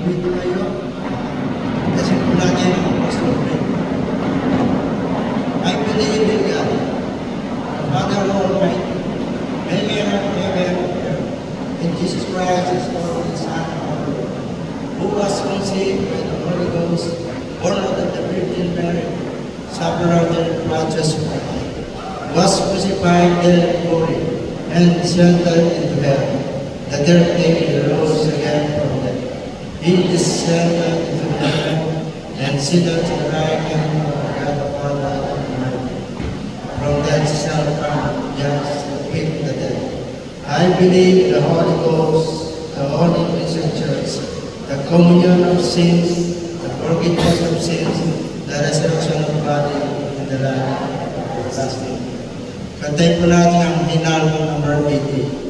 dito kayo. Kasi kung lagi ang pastor, I believe in God, Father Almighty, Maker of heaven and earth, and Jesus Christ, His only Son, our Lord, who was conceived by the Holy Ghost, born of the Virgin Mary, suffered under Pontius Pilate, was crucified, dead, and buried, and descended into heaven. The third day He rose again from death. He descended into heaven and seated to the right hand of God the Father Almighty. From thence shall come just to pick the dead. I believe the Holy Ghost, the Holy Christian Church, the communion of sins, the forgiveness of sins, the resurrection of the body, and the life everlasting. Kantay po natin ang hinal number 80.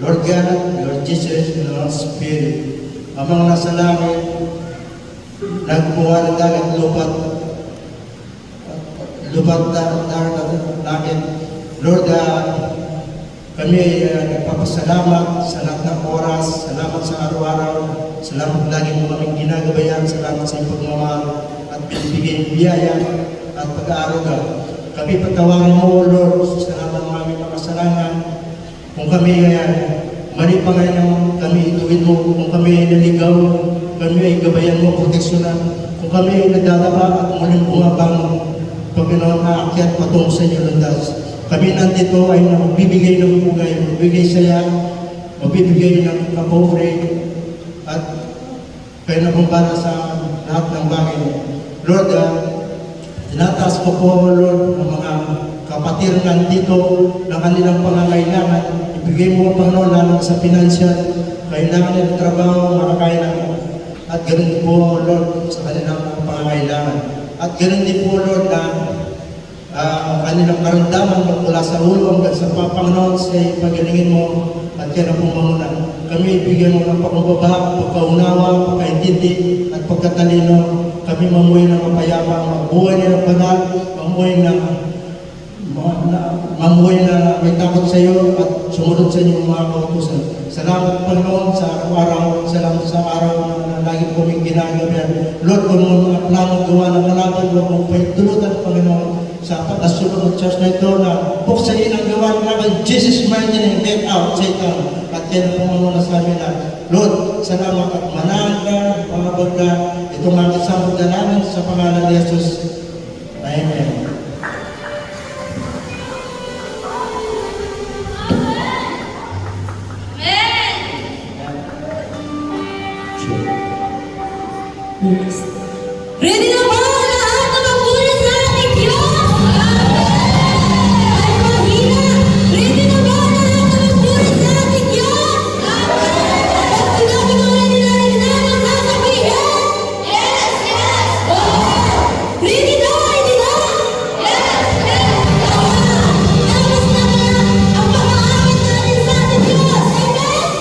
Lord God, Lord Jesus, and Lord Spirit, amang nasa langit, nagbuha ng dagat lupat namin. Lord, kami nagpapasalamat sa lahat ng oras, salamat sa araw-araw, salamat lagi mo kaming ginagabayan, salamat sa iyong pagmamahal at binibigay ng biyaya at pag-aaruga. Kami patawarin mo, Lord, sa lahat ng aming makasalanan. Kung kami mali pa ngayon, kami ituwid mo. Kung kami naligaw, kami ay gabayan mo, proteksyonan. Kung kami ay nagdadapa at muling bumabang, Panginoon, aakyat patungo sa inyo landas. Kami nandito ay magbibigay ng bugay, magbibigay saya, magbibigay ng kapobre, at kayo na bumbara sa lahat ng bagay. Lord, tinataas ko po, Lord, ang mga kapatid nandito na kanilang pangangailangan. Ibigay mo, Panginoon, lalo sa financial, kailangan ng trabaho, makakailangan. At ganoon din po, Lord, sa kanilang pangangailangan. At ganoon din po, Lord, na kanilang karamdaman mula sa ulo hanggang sa Panginoon sa pagalingin mo at yan ang pumamunan. Kami ibigyan mo ng pakumbaba, pagkaunawa, pagkaintindi at pagkatalino. Kami mamuhay ng mapayapa, mabuhay ng banal, mamuhay na may takot sa iyo at sumunod sa inyong mga kautusan. Salamat, Panginoon, sa araw-araw. Salamat sa araw na lagi kaming ginagawa. Lord, kung mga plano gawa ng kalaban, huwag mong pahintulutan, Panginoon, sa pagkasulong ng church na ito na buksayin ang gawa namin. Jesus mighty name, get out, Satan. At yan ang pumuna sa amin na, Lord, salamat at manang ka, pangabot ka, itong mga samod na namin sa pangalan ni Jesus. Amen. Ready na ba ang lahat na magpuri sa ating Diyos? Ay, mahina! Ready na ba ang lahat na magpuri sa ating Diyos? Pag sinabi mo ready na, sasabihin? Yes, yes! Ready na, ready na? Yes, yes! Tapos na ang pag-aakit natin sa ating Diyos. Amen?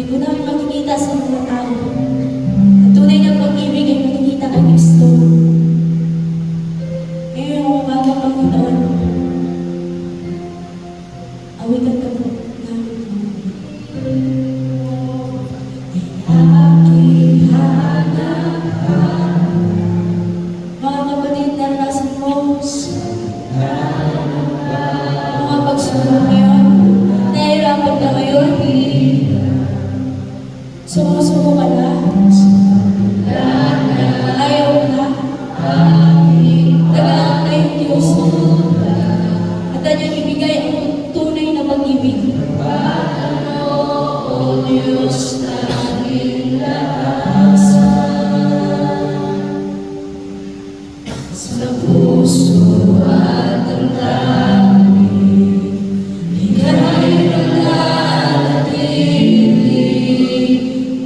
Hindi po namin makikita sa mga tao. Ang tunay na pag-ibig ay makikita kay Kristo. Ngayong umaga, Panginoon, awitan ka po namin, aking hanap. Mga kapatid, naranasan mo mga pagsubok ngayon. Nahihirapan ka ngayon. Sumusuko ka na. Ayaw na. Tagaan na yung Diyos. At kanyang ibigay ang tunay na pag-ibig. O Diyos na sa puso at damdamin, ika'y nananatili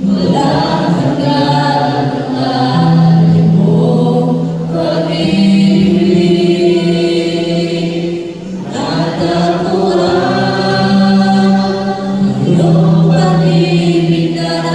mula hanggang ang iyong pag-ibig. Nataturan ang iyong pag-ibig na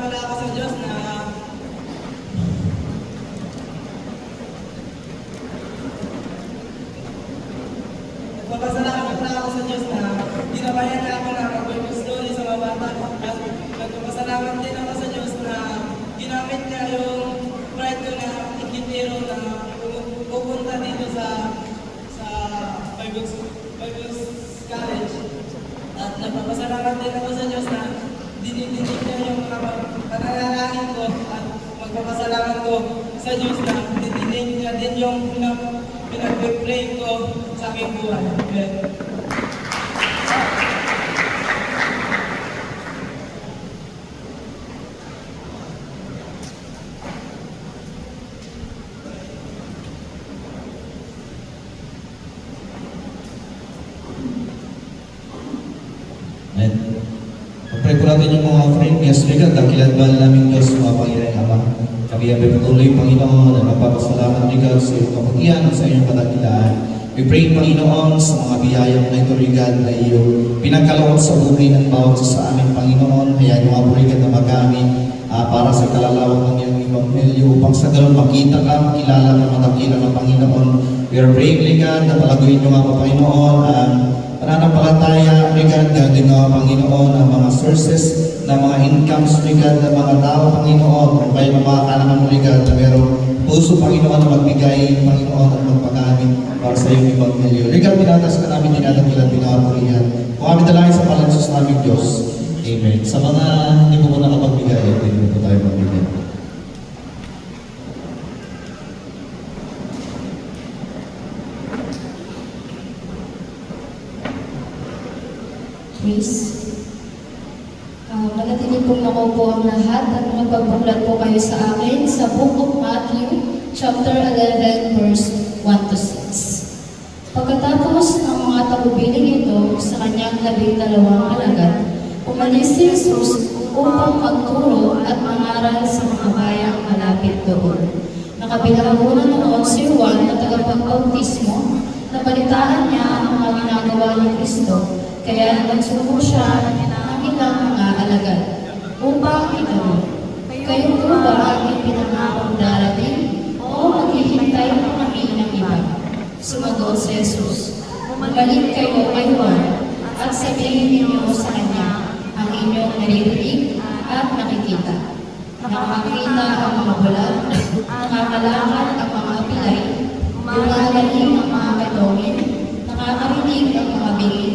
pala ako sa Diyos na nagpapasalamat na ako sa Diyos na ginabayan na ako na mag-Bible story sa mga bata. At nagpapasalamat din ako sa Diyos na ginamit niya yung pride ko na ikitiro na pupunta dito sa Bible College. At nagpapasalamat din ako sa Diyos na dinidinig niya yung mga pananalangin ko at magpapasalamat ko sa Diyos na dinidinig niya din yung pinag-pray ko sa aking buhay. Amen. Amen. Pag-pray po natin yung mga offering. Yes, Lord, dakilan ba namin Diyos, mga Panginoon Ama. Kami ang patuloy, Panginoon, at magpapasalamat ni God sa iyong kapagyan at sa iyong kadakilaan. We pray, Panginoon, sa mga biyayang na ito, God, na iyong pinagkaloob sa buhay ng bawat sa amin, Panginoon. Kaya yung mga God na magamit para sa kalalawang ng iyong Ebanghelyo upang sa ganun makita ka, makilala ka, matakila ng Panginoon. We are praying, God, na palaguin nyo nga, Panginoon, pananampalataya, God, gagawin nga, Panginoon, ang mga sources na mga incomes, God, ng mga tao, Panginoon, kung kayo na makakalaman mo, God, na merong puso, Panginoon, na magbigay, Panginoon, at magpagamit para sa iyong Ebanghelyo. God, pinatas ka namin, tinatangkilan, pinakapurihan. Kung kami dalangin sa palansos namin, Diyos. Amen. Sa mga hindi po po nakapagbigay, hindi po tayo magbigay. Please. Manatili pong nakaupo ang lahat at magbabuklat po kayo sa akin sa Book of Matthew, chapter 11, verse 1 to 6. Pagkatapos ng mga tagubiling ito sa kanyang 12 alagad, umalis si Jesus upang magturo at mangaral sa mga bayang malapit doon. Nakabilang muna noon si Juan na tagapagbautismo, nabalitaan niya ang mga ginagawa ni Kristo, kaya nagsuko siya ng ilang mga alagad upang itanong, kayo po ba ang ipinangakong darating o maghihintay na kami ng iba? Sumagot si Jesus, bumalik kayo kay Juan at sabihin ninyo sa kanya ang inyong naririnig at nakikita. Nakakakita ang mga bulag, nakakalakad ang mga pilay, gumagaling ang mga katongin, nakakarinig ang mga bingin,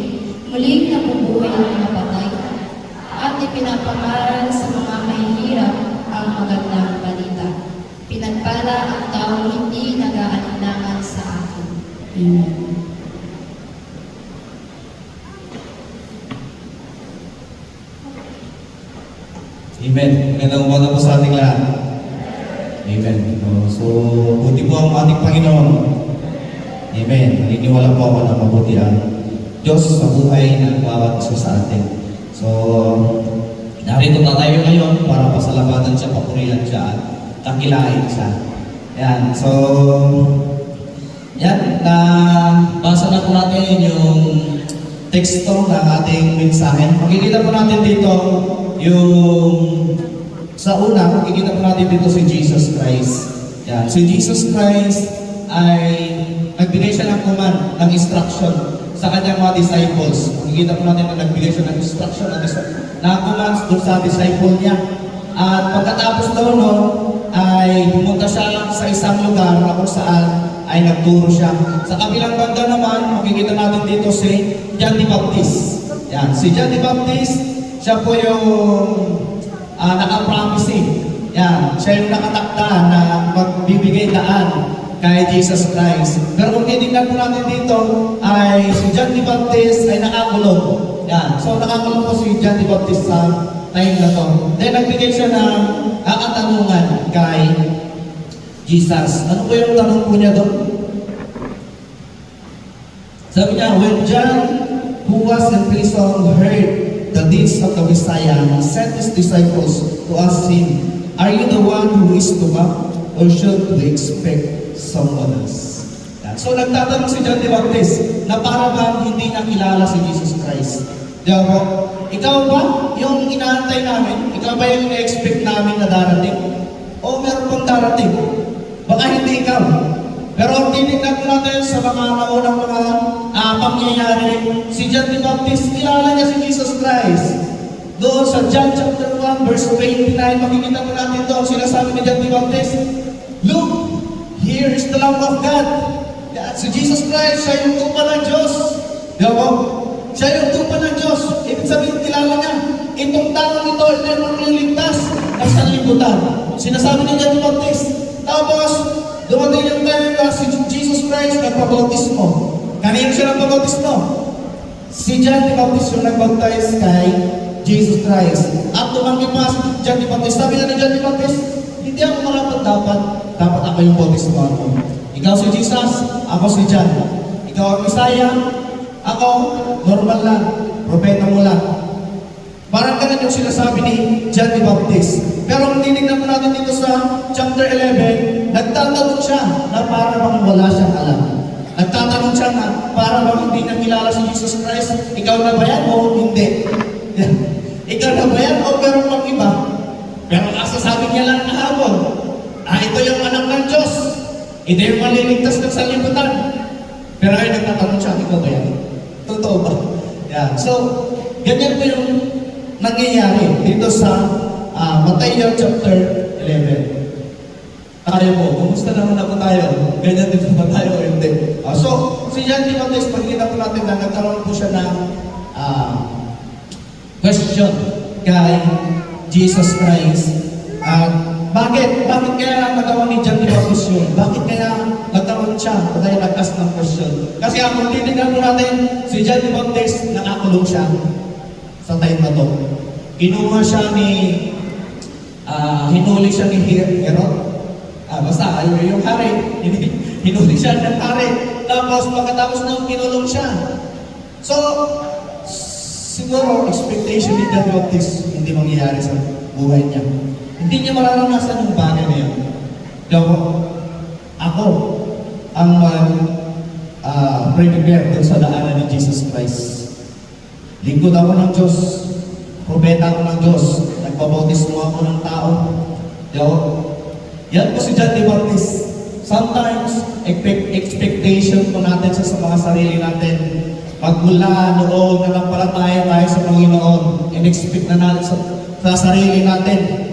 muling nabubuhay ang mga patay, at ipinapangaral sa mga mahihirap ang magandang balita. Pinagpala ang taong hindi nag-aalinlangan sa akin. Amen. Amen. Magandang umaga po sa ating lahat. Amen. So, buti po ang ating Panginoon. Amen. Naniniwala po ako na mabuti ang Diyos sa buhay ng bawat isa sa atin. So, narito na tayo ngayon para pasalamatan siya, papurihan siya, at kakilain siya. Yan. So, yan. Basa na po natin yung teksto ng ating mensahe. Makikita po natin dito yung sa una, makikita po natin dito si Jesus Christ. Yan. Si Jesus Christ ay nagbigay siya ng command, ng instruction sa kanyang mga disciples. Makikita po natin na nagbigay siya ng instruction na commands doon sa disciple niya. At pagkatapos daw noon, ay pumunta siya sa isang lugar na kung saan ay nagturo siya. Sa kabilang banda naman, makikita natin dito si John the Baptist. Yan. Si John the Baptist, siya po yung naka-promising. Yan. Siya yung nakatakda na magbibigay daan kay Jesus Christ. Pero kung titignan po natin dito, ay si John the Baptist ay nakakulong. Yan. So nakakulong po si John the Baptist sa time na to. Then nagbigay siya ng katanungan kay Jesus. Ano po yung tanong po niya doon? Sabi niya, when John, who was in prison, heard the deeds of the Messiah, he sent his disciples to ask him, are you the one who is to come, or should we expect someone else? Yan. So nagtatanong si John the Baptist na para bang hindi nakilala si Jesus Christ. Diyan po, Ikaw ba yung inaantay namin? Ikaw ba yung expect namin na darating? O meron pang darating? Baka hindi ikaw. Pero ang tinignan ko natin sa mga naunang mga pangyayari, si John the Baptist, kilala niya si Jesus Christ. Doon sa John chapter 1, verse 29, makikita mo natin doon, sinasabi ni John the Baptist, "Look, here is the Lamb of God." Yan, si Jesus Christ, siya yung tupa ng Diyos. Diba? Siya yung tupa ng Diyos. Ibig sabihin, kilala niya, itong taong ito, ito yung magliligtas ng sanlibutan. Sinasabi ni John the Baptist. Tapos, dumating yung time na si Jesus Christ nagpabautismo. Kanino siya nagpabautismo? Si John the Baptist yung nagbaptize kay Jesus Christ. At tumanggi pa si John the Baptist. Sabi na ni John the Baptist, hindi ako marapat dapat ako yung bautismo ako. Ikaw si Jesus, ako si John. Ikaw ang Messiah, ako normal lang, propeta mo lang. Parang ganun yung sinasabi ni John the Baptist. Pero kung tinignan mo natin dito sa chapter 11, nagtatanong siya na para bang wala siyang alam. Nagtatanong siya na para bang hindi niya kilala si Jesus Christ. Ikaw na ba yan o hindi? Ikaw na ba yan o meron pang iba? Pero kasasabi niya lang kahapon, ito yung anak ng Diyos. Ito yung maliligtas ng sanlibutan. Pero ay nagtatanong siya, ikaw ba yan? Totoo ba? Yan. So, ganyan po yung nangyayari dito sa Matthew chapter 11. Tayo po, kumusta naman ako tayo? Ganyan din ba tayo o hindi? So, si John the Baptist, pagkita po natin na nagkaroon po siya ng question kay Jesus Christ. Bakit kaya nagawa ni John the Baptist yun? Bakit kaya nagkaroon siya? Kaya nag-ask ng question? Kasi kung titignan po natin, si John the Baptist, nakakulong siya sa time na to. Kinuha siya hinuli siya ni Herod. Basta, yung hari, hinuli siya ng hari. Tapos, pagkatapos nung kinulong siya. So, siguro, expectation ni John the Baptist hindi mangyayari sa buhay niya. Hindi niya mararanasan yung bagay na yun. Ako ang prepare dun sa daanan ni Jesus Christ. Lingkod ako ng Diyos. Propeta ako ng Diyos. Nagpabautismo ako ng tao. Yan po si John the Baptist. Sometimes, expectation po natin sa mga sarili natin. Pagmula noong nanampalataya tayo sa Panginoon, in-expect na natin sa sarili natin.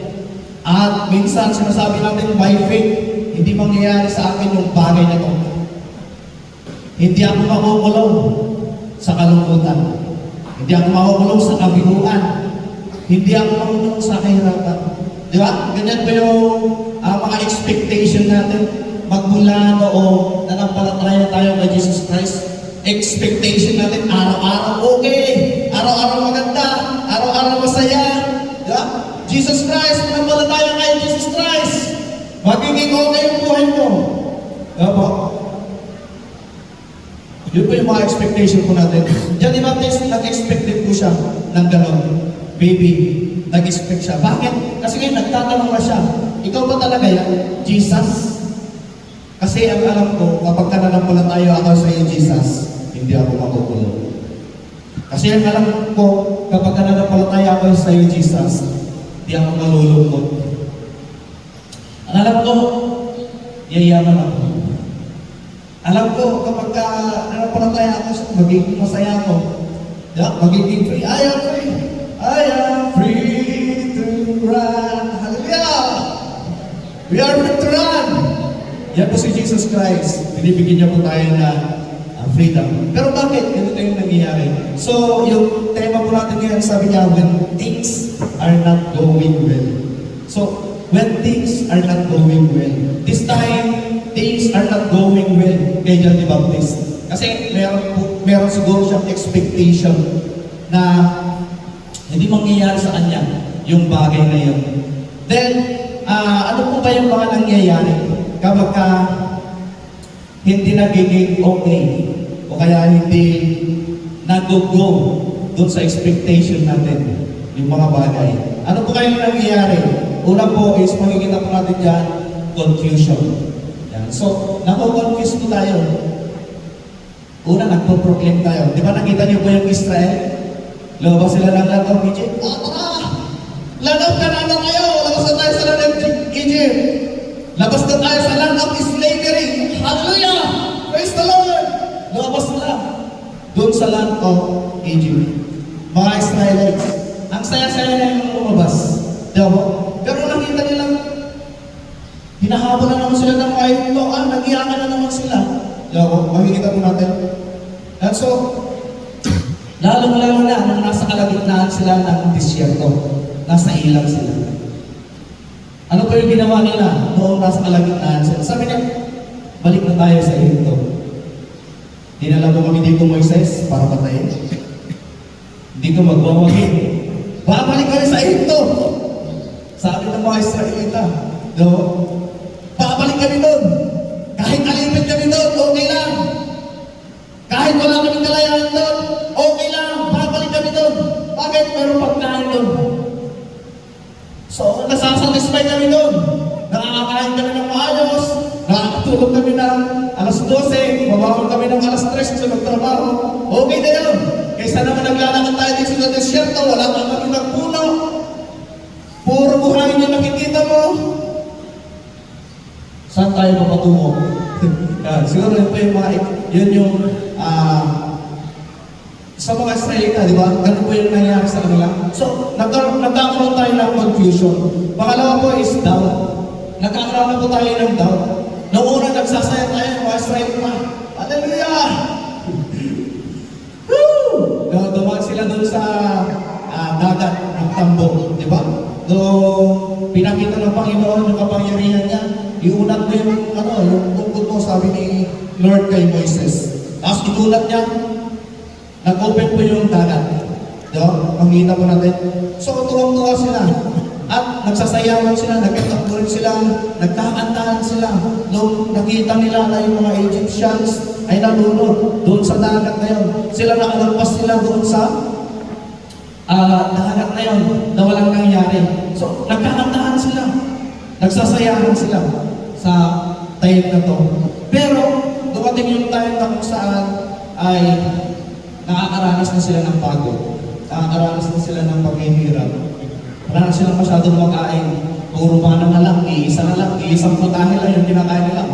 At minsan sinasabi natin by faith, hindi mangyayari sa akin yung bagay na ito. Hindi ako makukulong sa kalungkutan. Hindi ako makukulong sa kabiguan. Hindi ako makukulong sa kahirapan. Di ba? Ganyan ba yung mga expectation natin? Magmula noong nanampalataya tayo kay Jesus Christ, expectation natin, araw-araw okay, araw-araw maganda, araw-araw masaya. Di ba? Jesus Christ, nanampalataya kay Jesus Christ, magiging okay yung buhay mo. Di ba? Yun po yung mga expectation po natin. John the Baptist, nag-expected po siya ng gano'n. Baby, nag-expect siya. Bakit? Kasi ngayon, nagtatanong na siya, ikaw ba talaga yan? Jesus? Kasi ang alam ko, kapag ka nanampalataya ako sa iyo, Jesus, hindi ako makukulong. Kasi ang alam ko, kapag ka nanampalataya ako sa iyo, Jesus, hindi ako malulungkot. Ang alam ko, yayaman ako. Alam ko, kapag ka nanampalataya ako, magiging masaya ako. Magiging free. I am free. I am free to run. Hallelujah! We are free to run. Yan po si Jesus Christ. Binibigyan niya po tayo na freedom. Pero bakit? Ganito yung nangyayari. So, yung tema po natin ngayon, sabi niya, when things are not going well. So, when things are not going well. This time, things are not going well kay John the Baptist. Kasi meron siguro siyang expectation na hindi mangyayari sa kanya yung bagay na yun. Then, ano po ba yung mga nangyayari kapag hindi nagiging okay o kaya hindi nag-go doon sa expectation natin yung mga bagay? Ano po kayong nangyayari? Una po is makikita po natin dyan, confusion. Yan. So, nako-confuse po tayo. Una, nagpo-proclaim tayo. Di ba nakita niyo po yung Israel? Lumabas sila ng land of Egypt. Tara! Land of Canaan na tayo! Labas na tayo sa land of Egypt! Labas na tayo sa land of slavery! Hallelujah! Praise the Lord! Lumabas sila doon sa land of Egypt. Mga Israelites, ang saya-saya na yung lumabas. Diba? Pero nakita nilang hinahabol na naman sila ng mga ito. Nag-iyakan na naman sila. Diba? Makikita po natin. And so, lalong-lalo na nung nasa kalagitnaan sila ng disyerto. Nasa ilang sila. Ano pa yung ginawa nila noong nasa kalagitnaan sila? Sabi niya, balik na tayo sa Egypto. Dinala mo kami dito, Moises, para patayin. Hindi ka magwawagin. Babalik kami sa Egypto. Sabi ng mga Israelita, no? Babalik kami doon. Kahit alipin kami doon, okay lang. Kahit wala kami kalayaan doon, okay lang. Babalik kami doon. Bakit? Meron pagkain doon. So, nasasatisfy kami doon. Nakakakain kami ng maayos. Nakakatulog kami ng alas 12. Mabawan kami ng alas 3 sa magtrabaho. Okay na yun. Kaysa naman naglalakad tayo dito sa desyerto, wala kang makitang puno. Puro buhangin yung nakikita mo. Saan tayo mapatungo? Yan, siguro yun po yung mga, yun yung, sa mga Israelita, di ba? Ganun po yung nangyari sa kanila. So, nagkakaroon tayo ng confusion. Pangalawa po is doubt. Nagkakaroon na po tayo ng doubt. Noong una, nagsasaya tayo ng mga Israelita. Hallelujah! Dumaan sila doon sa dagat ng tambo, di ba? Doon, pinakita ng Panginoon yung kapangyarihan niya. Iunat mo yung, yung tungkol mo, sabi ni Lord kay Moises. Tapos itunat niya, nag-open po yung dagat. Diba? Makikita po natin. So, tuwang-tuwa sila. At nagsasayawan sila, nagkatakbo rin sila, nagkakantahan sila. Nung nakita nila na yung mga Egyptians ay nalunod doon sa dagat na yun. Sila nakalagpas sila doon sa dagat na yun na walang nangyari. So, nagkakantahan sila. Nagsasayawan sila sa time na to. Pero, dumating yung time na kung saan ay nakakaranas na sila ng pagod. Nakakaranas na sila ng paghihirap. Wala na silang masyadong makain. Puro mana na lang, iisa na lang, iisang putahe lang yung kinakain nila.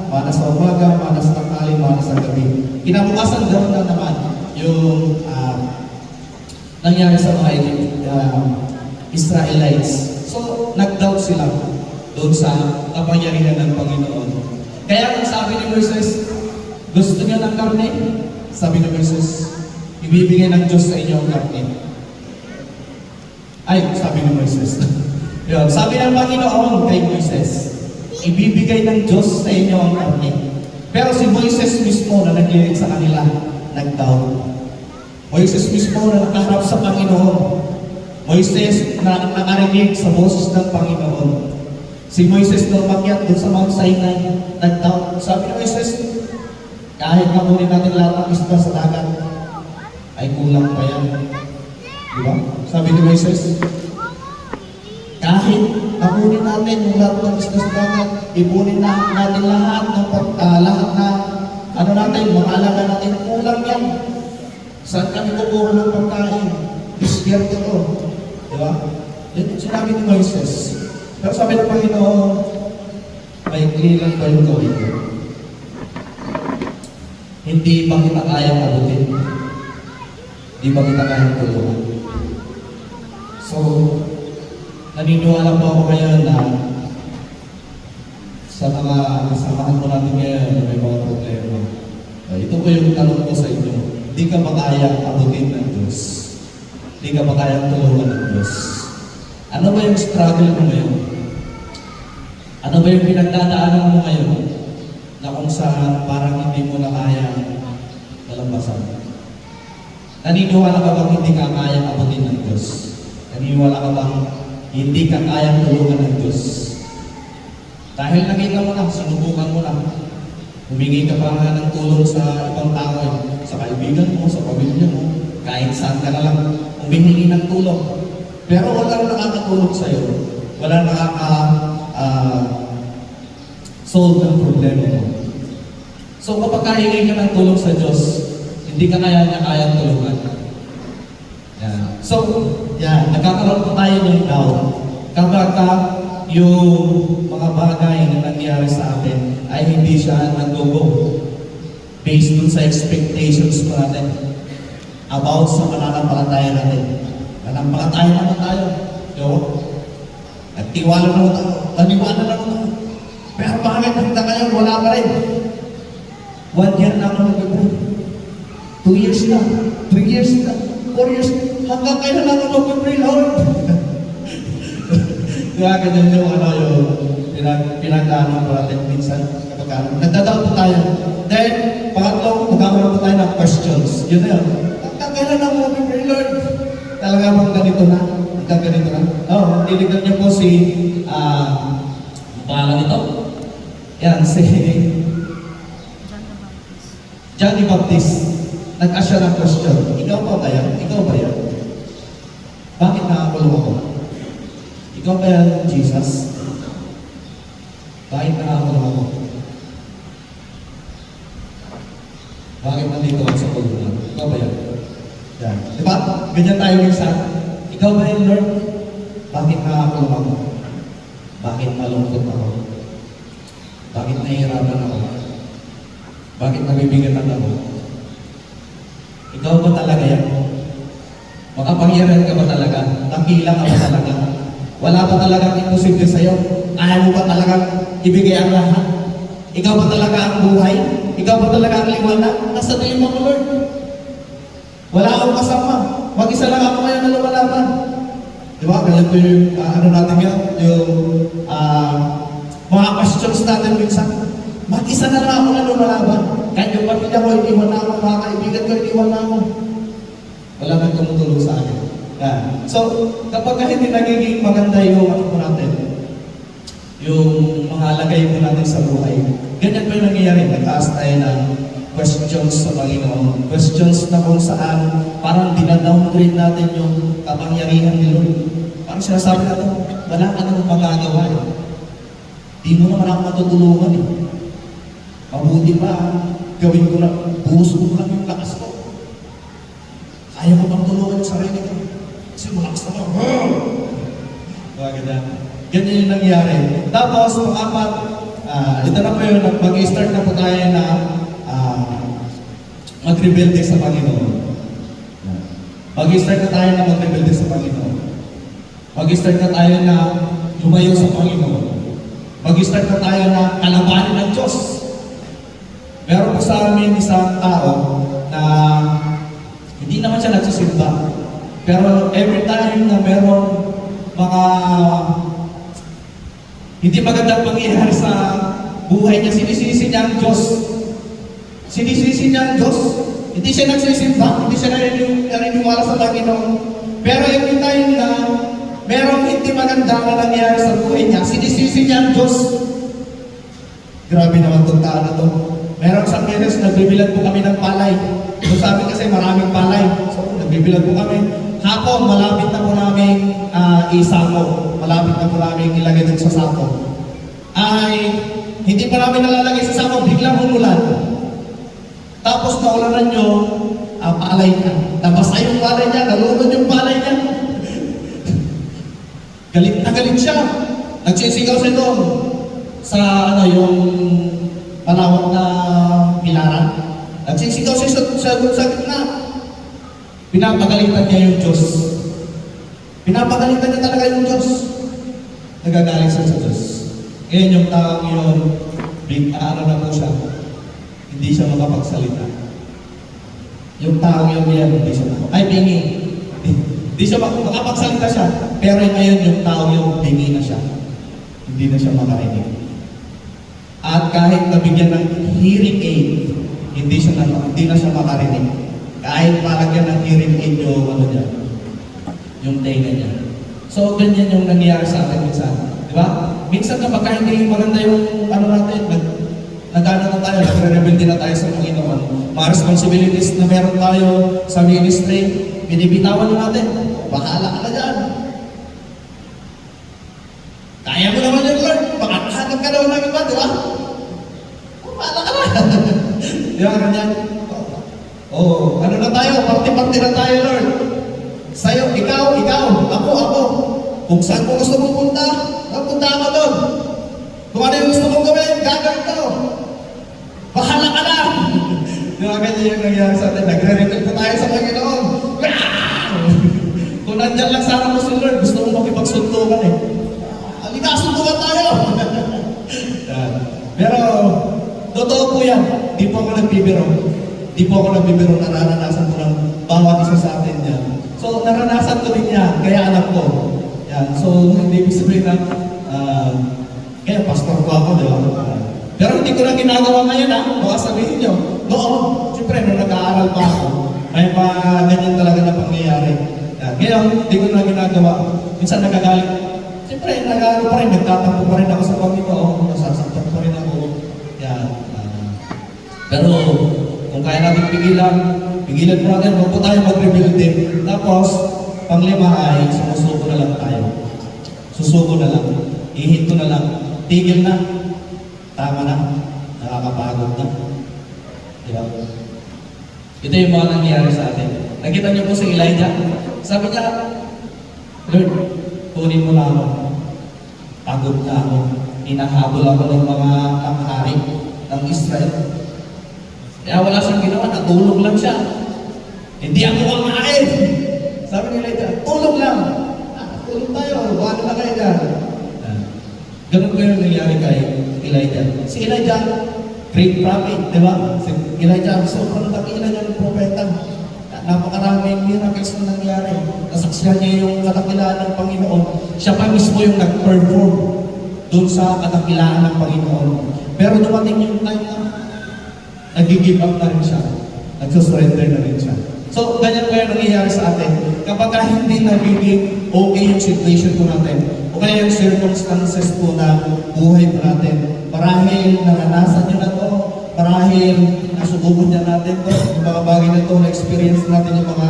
Mana sa umaga, mana sa tanghali, mana sa gabi. Kinabukasan ganoon na naman yung nangyari sa mga Israelites. So, nag-doubt sila doon sa kapangyarihan ng Panginoon. Kaya kung sabi ni Moises, gusto niya ng karne? Sabi ni Moises, ibibigay ng Diyos sa inyo ang karne. Ay, sabi ni Moises. Yun, sabi ng Panginoon kay Moises, ibibigay ng Diyos sa inyo ang karne. Pero si Moises mismo na naglilig sa kanila, nag-doubt. Moises mismo na nakaharap sa Panginoon. Moises na nakarinig sa boses ng Panginoon. Si Moises na umakyat doon sa Mount Sinai, nag-doubt. Sabi ni Moises, kahit makunin natin lahat ng isda sa dagat, ay kulang pa yan. Diba? Sabi ni Moises, kahit makunin natin yung lahat ng isda sa dagat, ipunin natin lahat ng lahat na natin, mga alaga natin, kulang yan. Saan kami kukuha ng pagkain? Diskerte ko. Diba? Yan yung sinabi ni Moises. Pero sabi ng Panginoon, maikli lang ba yung gawin ko? Hindi ba kita kayang abutin? Hindi ba kita kayang tulungan? So, naniniwala po ako ngayon na sa mga kasamahan mo natin ngayon na may mga problema. Ito po yung tanong ko sa inyo. Hindi ka ba kayang abutin ng Diyos? Hindi ka ba kayang tulungan ng Diyos? Ano ba yung struggle mo ngayon? Ano ba yung pinagdadaanan mo ngayon na kung saan parang hindi mo na kaya nalampasan? Naniniwala ka bang hindi ka kayang abutin ng Diyos? Naniniwala ka bang hindi ka kayang tulungan ng Diyos? Dahil nakita mo na, sinubukan mo na, humingi ka pa nga ng tulong sa ibang tao, sa kaibigan mo, sa pamilya mo, kahit saan ka na lang humihingi ng tulong. Pero walang nakakatulong sa'yo, walang solve ng problema mo. So kapag kahingi ka ng tulong sa Diyos, hindi hindi ka kayang tulungan. Yan. So, yan, nagkakaroon po tayo ng doubt. Kapag yung mga bagay na nangyari sa atin ay hindi siya nag-go based dun sa expectations po natin about sa pananampalataya natin. Pananampalataya naman tayo. Nagtiwala naman tayo. Naniwala naman tayo. Pero bakit hanggang ngayon wala pa rin? 1 year na ako nag-pray. 2 years na. 3 years na. 4 years na. Hanggang kailan na ako nag-pray, Lord? Kaya ganyan yung pinag-ano po natin minsan kapag nagdadaan po tayo. Then, pangatlo, magkakaroon po tayo ng questions. Yun na yun. Hanggang kailan na ako nag-pray, Lord? Talaga bang ganito na? Hanggang ganito na? Niligan niyo po si, pangalan nito? Yan, si John the Baptist. Nag-ask siya ng question. Ikaw ba yan? Ikaw ba yan? Bakit nakakulong ako? Ikaw ba yan, Jesus? Bakit nakakulong ako? Bakit nandito ako sa kulungan? Ikaw ba yan? Yan. Diba? Ganyan tayo minsan. Ikaw ba yan, Lord? Bakit nakakulong ako? Bakit malungkot ako? Bakit nahihirapan ako? Bakit nabibigatan ako? Ikaw ba talaga yan? Makapangyarihan ka ba talaga? Nakila ka ba talaga? Wala ba talagang imposible sa'yo? Kaya mo ba talagang ibigay ang lahat? Ikaw ba talaga ang buhay? Ikaw ba talaga ang liwanag? Nasa tingin mo, Lord? Wala akong kasama. Mag-isa lang ako ngayon na lumalaban. Di ba? Ganyan po yung, ano natin yan? Yung, mga questions natin minsan. Mag-isa na lang ako na lumalaban. Kahit yung pamilya ko, iniwan na ako. Mga kaibigan ko, iniwan na ako. Wala nang tumutulong sa akin. Yan. So, kapag hindi nagiging maganda yung ano po natin, yung mga lagay po natin sa buhay, ganyan po yung nangyayari. Nag-ask tayo ng questions sa Panginoon. Questions na kung saan parang dinadowngrade natin yung kapangyarihan ni Lord. Parang sinasabi natin, wala ka nang magagawa eh. Di mo naman ako matutulungan eh. Mabuti pa, gawin ko na, buhos ko lang yung lakas ko. Ayaw ko bang tulungan yung sarili ko? Kasi malakas naman. Bakit na? Ganyan yung nangyari. Tapos, pang-apat, ito na po yun, mag-start na po tayo na mag-rebelde sa Panginoon. Mag-start na tayo na mag-rebelde sa Panginoon. Mag-start na tayo na lumayo sa Panginoon. Mag-start na tayo na kalabanin ng Diyos. Meron po sa amin isang tao na hindi naman siya nagsisimba. Pero every time na meron mga hindi magandang pangyayari sa buhay niya, sinisisi niya ang Diyos. Sinisisi niya ang Diyos. Hindi siya nagsisimba, hindi siya naniniwala sa Panginoon. Pero every time na merong hindi maganda na nangyayari sa buhay niya, sinisisi niya ang Diyos. Grabe naman itong tao na ito. Merong isang beses, nagbibilag po kami ng palay. So sabi kasi maraming palay. So nagbibilag po kami. Hapon, malapit na po namin isako. Malapit na po namin ilagay dun sa sako. Ay, hindi pa namin nalalagay sa sako, biglang umulan. Tapos naulanan nyo, palay niya. Nabasa yung palay niya, nalunod yung palay niya. Galit na galit siya. Nagsisigaw siya doon sa yung malawak na pilaran. Nagsisigaw siya sa gitna. Pinapagalitan niya yung Diyos. Pinapagalitan niya talaga yung Diyos. Nagagalit siya sa Diyos. Ngayon yung taong yun, ano na po siya, hindi siya makapagsalita. Yung taong yun, hindi siya bingi. Hindi siya makapagsalita siya. Pero ngayon yung taong yun, bingi na siya. Hindi na siya makarinig. At kahit nabigyan ng hearing aid, hindi na siya makarinig. Kahit palagyan ng hearing aid yung tenga niya. So, ganyan yung nangyayari sa atin minsan. Di ba? Minsan kapag hindi maganda yung natin, nagre-rebelde na tayo sa Panginoon. Mga responsibilities na meron tayo sa ministry, binibitawan na natin. Bahala ka na dyan. Kaya mo naman yung Lord, makakahanap ka naman ng iba, di ba? Bahala ka na. Di ba, ganyan? ano na tayo? Party-party na tayo, Lord. Sa'yo, ikaw, ako. Kung saan mo gusto mong punta, punta ako doon. Kung ano yung gusto mong gawin, gagawin ko. Bahala ka na! Di ba ganyan yung nangyari sa atin? Nagre-repent po tayo sa Panginoon. Kung nandyan lang sana mo si Lord, gusto mong makipagsuntukan eh. Halika, suntukan tayo! Yan. Pero, totoo po yan. Di po ako nagbibiro. Nararanasan ko ng bawat isa sa atin yan. So, naranasan ko din yan, kaya alam ko. Yan. So, hindi ibig sabihin na, kaya pastor ko ako, di ba? Pero hindi ko na ginagawa ngayon, ha? Baka sabihin nyo. Noon, siyempre, nung nag-aaral pa ako, may ganyan talaga na pangyayari. Yan. Ngayon, hindi ko na ginagawa. Minsan nagagalit. Siyempre, nag-aaral pa rin, nagtatampo pa rin ako sa Panginoon, nasasaktan pa rin ako. Yan. Pero, kung kaya natin pigilan mo natin, huwag po tayo mag-rebuild din. Tapos, panglima ay sumusuko na lang tayo. Susuko na lang. Ihinto na lang. Tigil na. Tama na. Nakakapagod na. Diba? Ito yung mga nangyayari sa atin. Nakita niyo po si Elijah. Sabi niya, Lord, kunin mo na ako. Pagod na ako. Hinahabol ako ng mga hari ng Israel. Kaya wala siyang ginawa, natulog lang siya. Hindi ako kakain. Sabi ni Elijah, tulog lang. Tulog tayo, wala na kayo dyan. Ganun ko yung nangyari kay Elijah. Si Elijah, great prophet, di ba? Si Elijah, sobrang dakilan niya ng propeta. Napakaraming miracles na nangyari. Nasaksihan niya yung kadakilaan ng Panginoon. Siya pa mismo yung nag-perform doon sa kadakilaan ng Panginoon. Pero dumating yung time na nag-give up na rin siya. Nagsusurrender na rin siya. So, ganyan po yung nangyayari sa atin. Kapag hindi nagiging okay yung situation po natin, o kaya yung circumstances po na buhay po natin, marahil naranasan nyo na to, marahil nasububon niya natin to, yung mga bagay na to, na-experience natin yung mga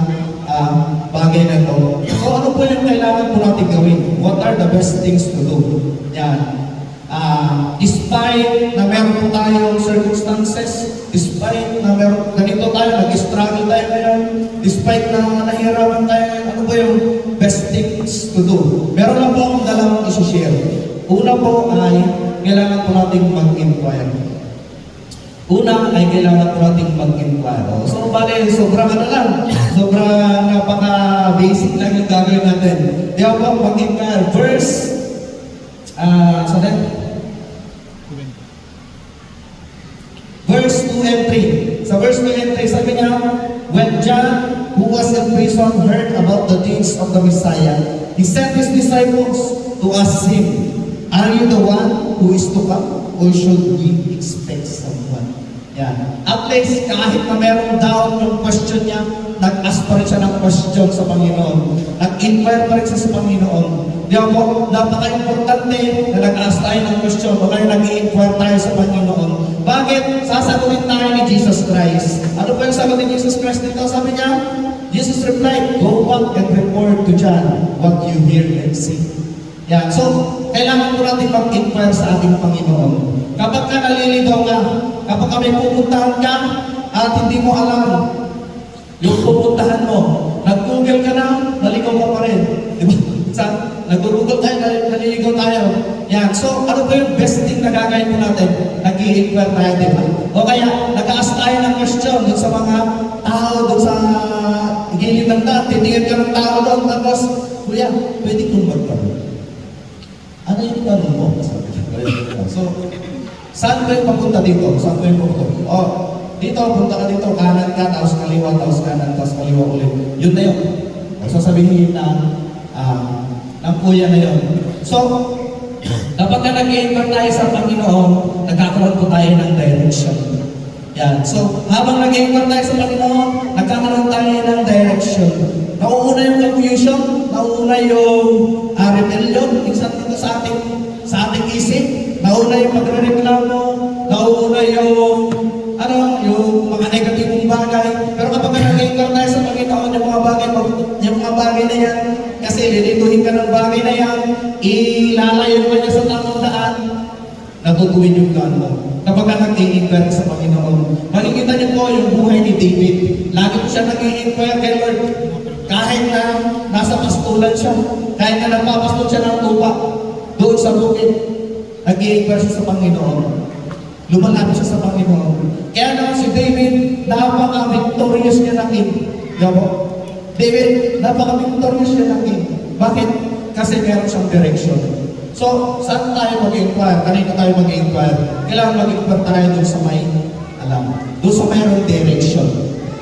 bagay na to. So, ano po yung kailangan po natin gawin? What are the best things to do? Yan. Despite na meron po tayong circumstances, despite na meron, ganito tayo, nag-struggle tayo ngayon, despite na nahihirapan tayo, ano ba yung best things to do? Meron lang po akong dalawang isi-share. Una po ay, kailangan po nating mag-inquire. Una ay kailangan po nating mag-inquire. So, bale, sobrang ano lang, sobrang napaka-basic lang yung gagawin natin. Di ako po mag-inquire. Verse, Verse 2 and 3. Sa verse 2 and 3, sabi niya, when John, who was in prison, heard about the deeds of the Messiah, he sent his disciples to ask him, are you the one who is to come? Or should we expect someone? Yan. At least, kahit na merong doubt yung question niya, nag-ask pa rin siya ng question sa Panginoon. Nag-inquire pa rin siya sa Panginoon. Di ako, napaka-importante na nag-ask tayo ng question o kaya nag-inquire tayo sa Panginoon. Bakit? Sasagutin tayo ni Jesus Christ. Ano pa yung sagot ni Jesus Christ dito? Sabi niya, Jesus replied, go back and report to John what you hear and see. Yan. So, kailangan po natin mag-inquire sa ating Panginoon. Kapag ka naliligaw ka, kapag may pupuntahan ka at hindi mo alam yung pupuntahan mo, nag-google ka na, naligaw ka pa rin. Di ba? Nag-google tayo, naliligaw tayo. Yan. So, ano ba yung best thing na gagawin mo natin? Nag-i-inquire tayo, di ba? O kaya, nag-ask tayo ng question dun sa mga tao, dun sa gilid ng daan, titingin ka ng tao doon, tapos, kuya, pwede kong magtanong. Ano yung tanong mo? So, saan ba yung papunta dito? Saan ba yung papunta? O, dito, punta ka dito, kanan ka, tapos kaliwa, tapos kanan, tapos kaliwa ulit. Yun na yun. O, sasabihin na, ng kuya na yun. So, dapat na nag-i-inquire tayo sa Panginoon, nagkakaroon po tayo ng direction. Yan. So, habang nag-i-inquire tayo sa Panginoon, nagkakaroon tayo ng direction. Nauuna yung confusion, nauuna yung rebellion, minsan dito sa ating isip, nauuna yung pagre-reklamo, nauuna yung mga negatibong bagay. Pero kapag nag-i-inquire tayo sa Panginoon, yung mga bagay na yan, kasi lilituhin ka ng bagay na yan, ilalayo ka niya sa tamang daan, natutuwin yung daan mo. kapag ka nag-i-inquire sa Panginoon. Makikita niyo po yung buhay ni David. Lagi po siya nag-i-inquire kay Lord. Kahit na nasa pastulan siya, kahit na nagpapastol siya ng tupa, doon sa bukid, nag-i-inquire siya sa Panginoon. Lumalapit siya sa Panginoon. Kaya naman si David, napaka-victorious niya ng king. Diba? David, napaka-victorious niya ng king. Bakit? Kasi meron siyang direction. So, saan tayo mag-inquire? Kanina tayo mag-inquire? Kailangan mag-inquire tayo doon sa may alam. Doon sa mayroong direction.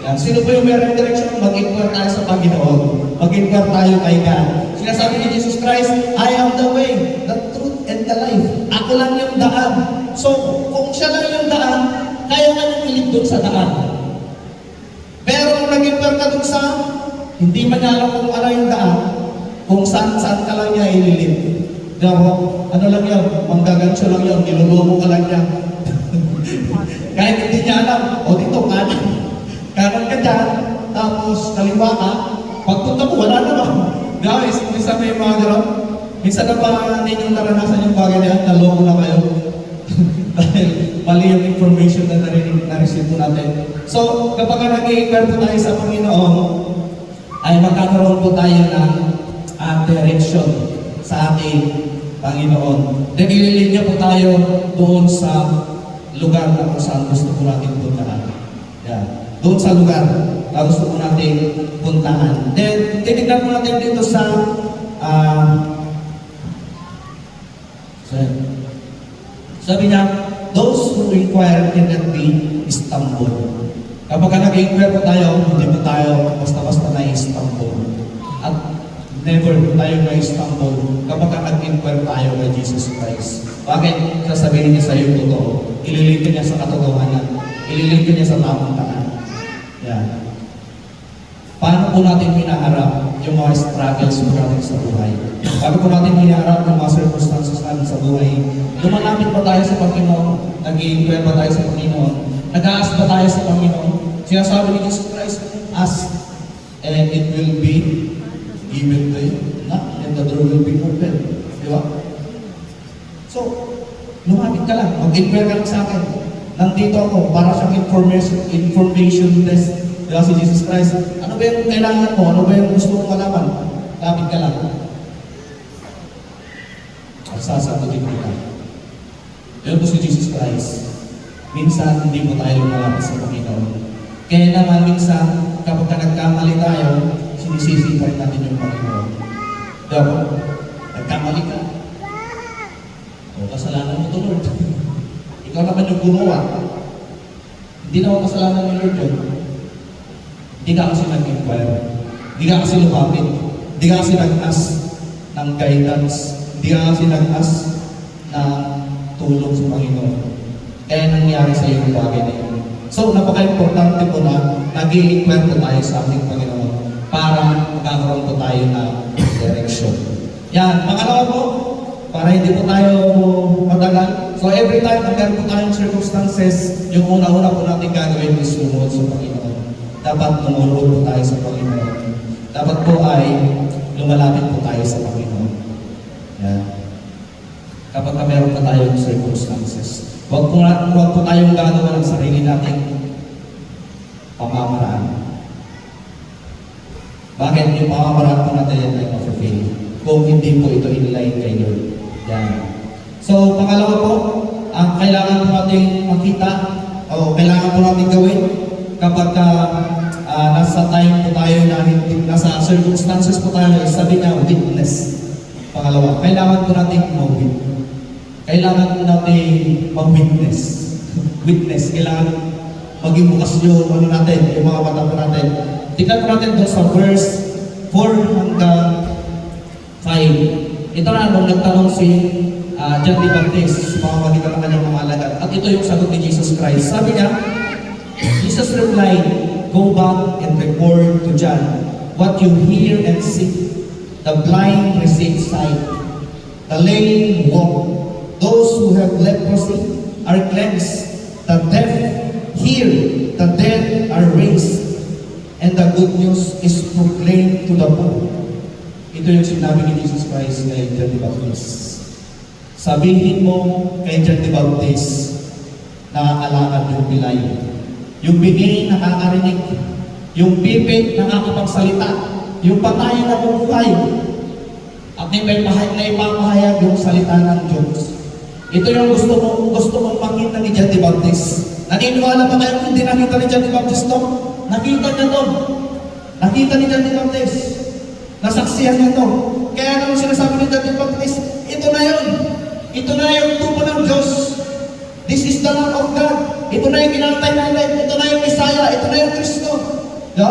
Yan. Sino po yung mayroong direction? Mag-inquire tayo sa Panginoon. Mag-inquire tayo kay God. Sinasabi ni Jesus Christ, I am the way, the truth, and the life. Ako lang yung daan. So, kung siya lang yung daan, kaya ka nang ilip doon sa daan. Pero kung nag-inquire ka doon sa, hindi man niya alam kung ano yung daan, kung saan ka lang niya ililip. Diba? Ano lang yan? Manggagansyo lang yan. Nilulumo ka lang niya. Kahit hindi niya alam, o dito, kanan. Kanan ka dyan, tapos kaliwa ka, pagpunta mo, wala naman. Guys, minsan may mga gano'n. Minsan na ba ninyong naranasan yung bagay na yan, naloko na kayo? Dahil mali yung information na na-receive po natin. So, kapag nag-i-inquire po tayo sa Panginoon, ay magkakaroon po tayo ng direction sa ating Panginoon. Then ililinya po tayo doon sa lugar na kung saan gusto po natin puntahan. Yan. Doon sa lugar na gusto po natin puntahan. Then, titignan po natin dito sa sabi niya, those who inquire cannot be stumbled. Kapag nag-inquire po tayo, hindi po tayo basta-basta na-stumble. At never po tayo na-stumble kapag nag-inquire tayo kay Jesus Christ. Bakit? Sasabihin niya sa iyo totoo. Ililingkin niya sa katotohanan. Ililingkin niya sa tamang daan. Yan. Paano po natin hinaharap yung mga struggles po natin sa buhay? Paano po natin hinaharap yung mga circumstances natin sa buhay? Lumalapit ba tayo sa Panginoon? Nag-i-inquire ba tayo sa Panginoon? Nag-aas ba tayo sa Panginoon? Sinasabi ni Jesus Christ, ask and it will be given to you. Knock and the door will be open. Di ba? So, lumapit ka lang. Mag-inquire ka lang sa akin. Nandito ako para siyang information desk. Di ba si Jesus Christ? Ano ba yung kailangan mo? Ano ba yung gusto mong malaman? Lapit ka lang. At sasagutin kita. Yun po si Jesus Christ. Minsan, hindi po tayo lumalapit sa Panginoon. Kaya naman minsan, kapag nagkamali tayo, sinisisi pa rin natin yung Panginoon. Diba? Nagkamali ka. O, kasalanan mo to, Lord. Ikaw naman yung gumawa. Hindi naman kasalanan ni Lord yun. Hindi ka kasi nag-inquire. Hindi ka kasi lumapit. Hindi ka kasi nag-ask ng guidance. Hindi ka kasi nag-ask ng tulong sa Panginoon. Kaya nangyari sa iyo yung bagay na yun. So, napaka-importante po na nag-i-inquire po tayo sa ating Panginoon para magkakaroon po tayo ng direction. Yan. Pangalawa po, para hindi po tayo matagal. So, every time na meron po tayong circumstances, yung una-una po natin gagawin is sumunod sa Panginoon. Dapat lumunod po tayo sa Panginoon. Dapat po ay lumalapit po tayo sa Panginoon. Yan. Kapag meron pa tayong circumstances. Huwag po tayong gagawa ng sarili nating pamamaraan. Bakit yung pamamaraan po natin ay ma-fail? Kung hindi po ito in-line kay Lord. Yan. So, pangalawa po, ang kailangan po natin makita o kailangan po natin gawin kapag nasa time po tayo na nasa circumstances po tayo, sabi niya, witness. Pangalawa, kailangan po natin mag-witness. Kailangan natin mag-witness. Witness. Kailangan maging bukas yung ano natin, yung mga mata po natin. Tingnan po natin doon sa verse 4 hanggang 5. Ito na nung nagtanong si John the Baptist, pamamagitan ng kanyang mga alagad. At ito yung sagot ni Jesus Christ. Sabi niya, Jesus replied, go back and report to John what you hear and see. The blind receive sight. The lame walk. Those who have leprosy are cleansed. The deaf hear. The dead are raised. And the good news is proclaimed to the poor. Ito yung sinabi ni Jesus Christ kay John the Baptist. Sabihin mo kay John the Baptist, nakakalakad yung pilay. Yung bingi, nakakarinig. Yung pipi, nakakapagsalita. Yung patay na bubuhay. At naipapahayag yung salita ng Diyos. Ito yung gusto mong makita ni John the Baptist. Naniniwala ba kayo kung hindi nakita ni John the Baptist to? Nakita niya to. Nakita ni John the Baptist. Nasaksihan niya to. Kaya naman sinasabi ni John the Baptist, ito na yun. Ito na yung tupa ng Diyos. This is the Lamb of God. Ito na yung kinantay natin. Ito na yung Messiah. Ito na yung Kristo. No?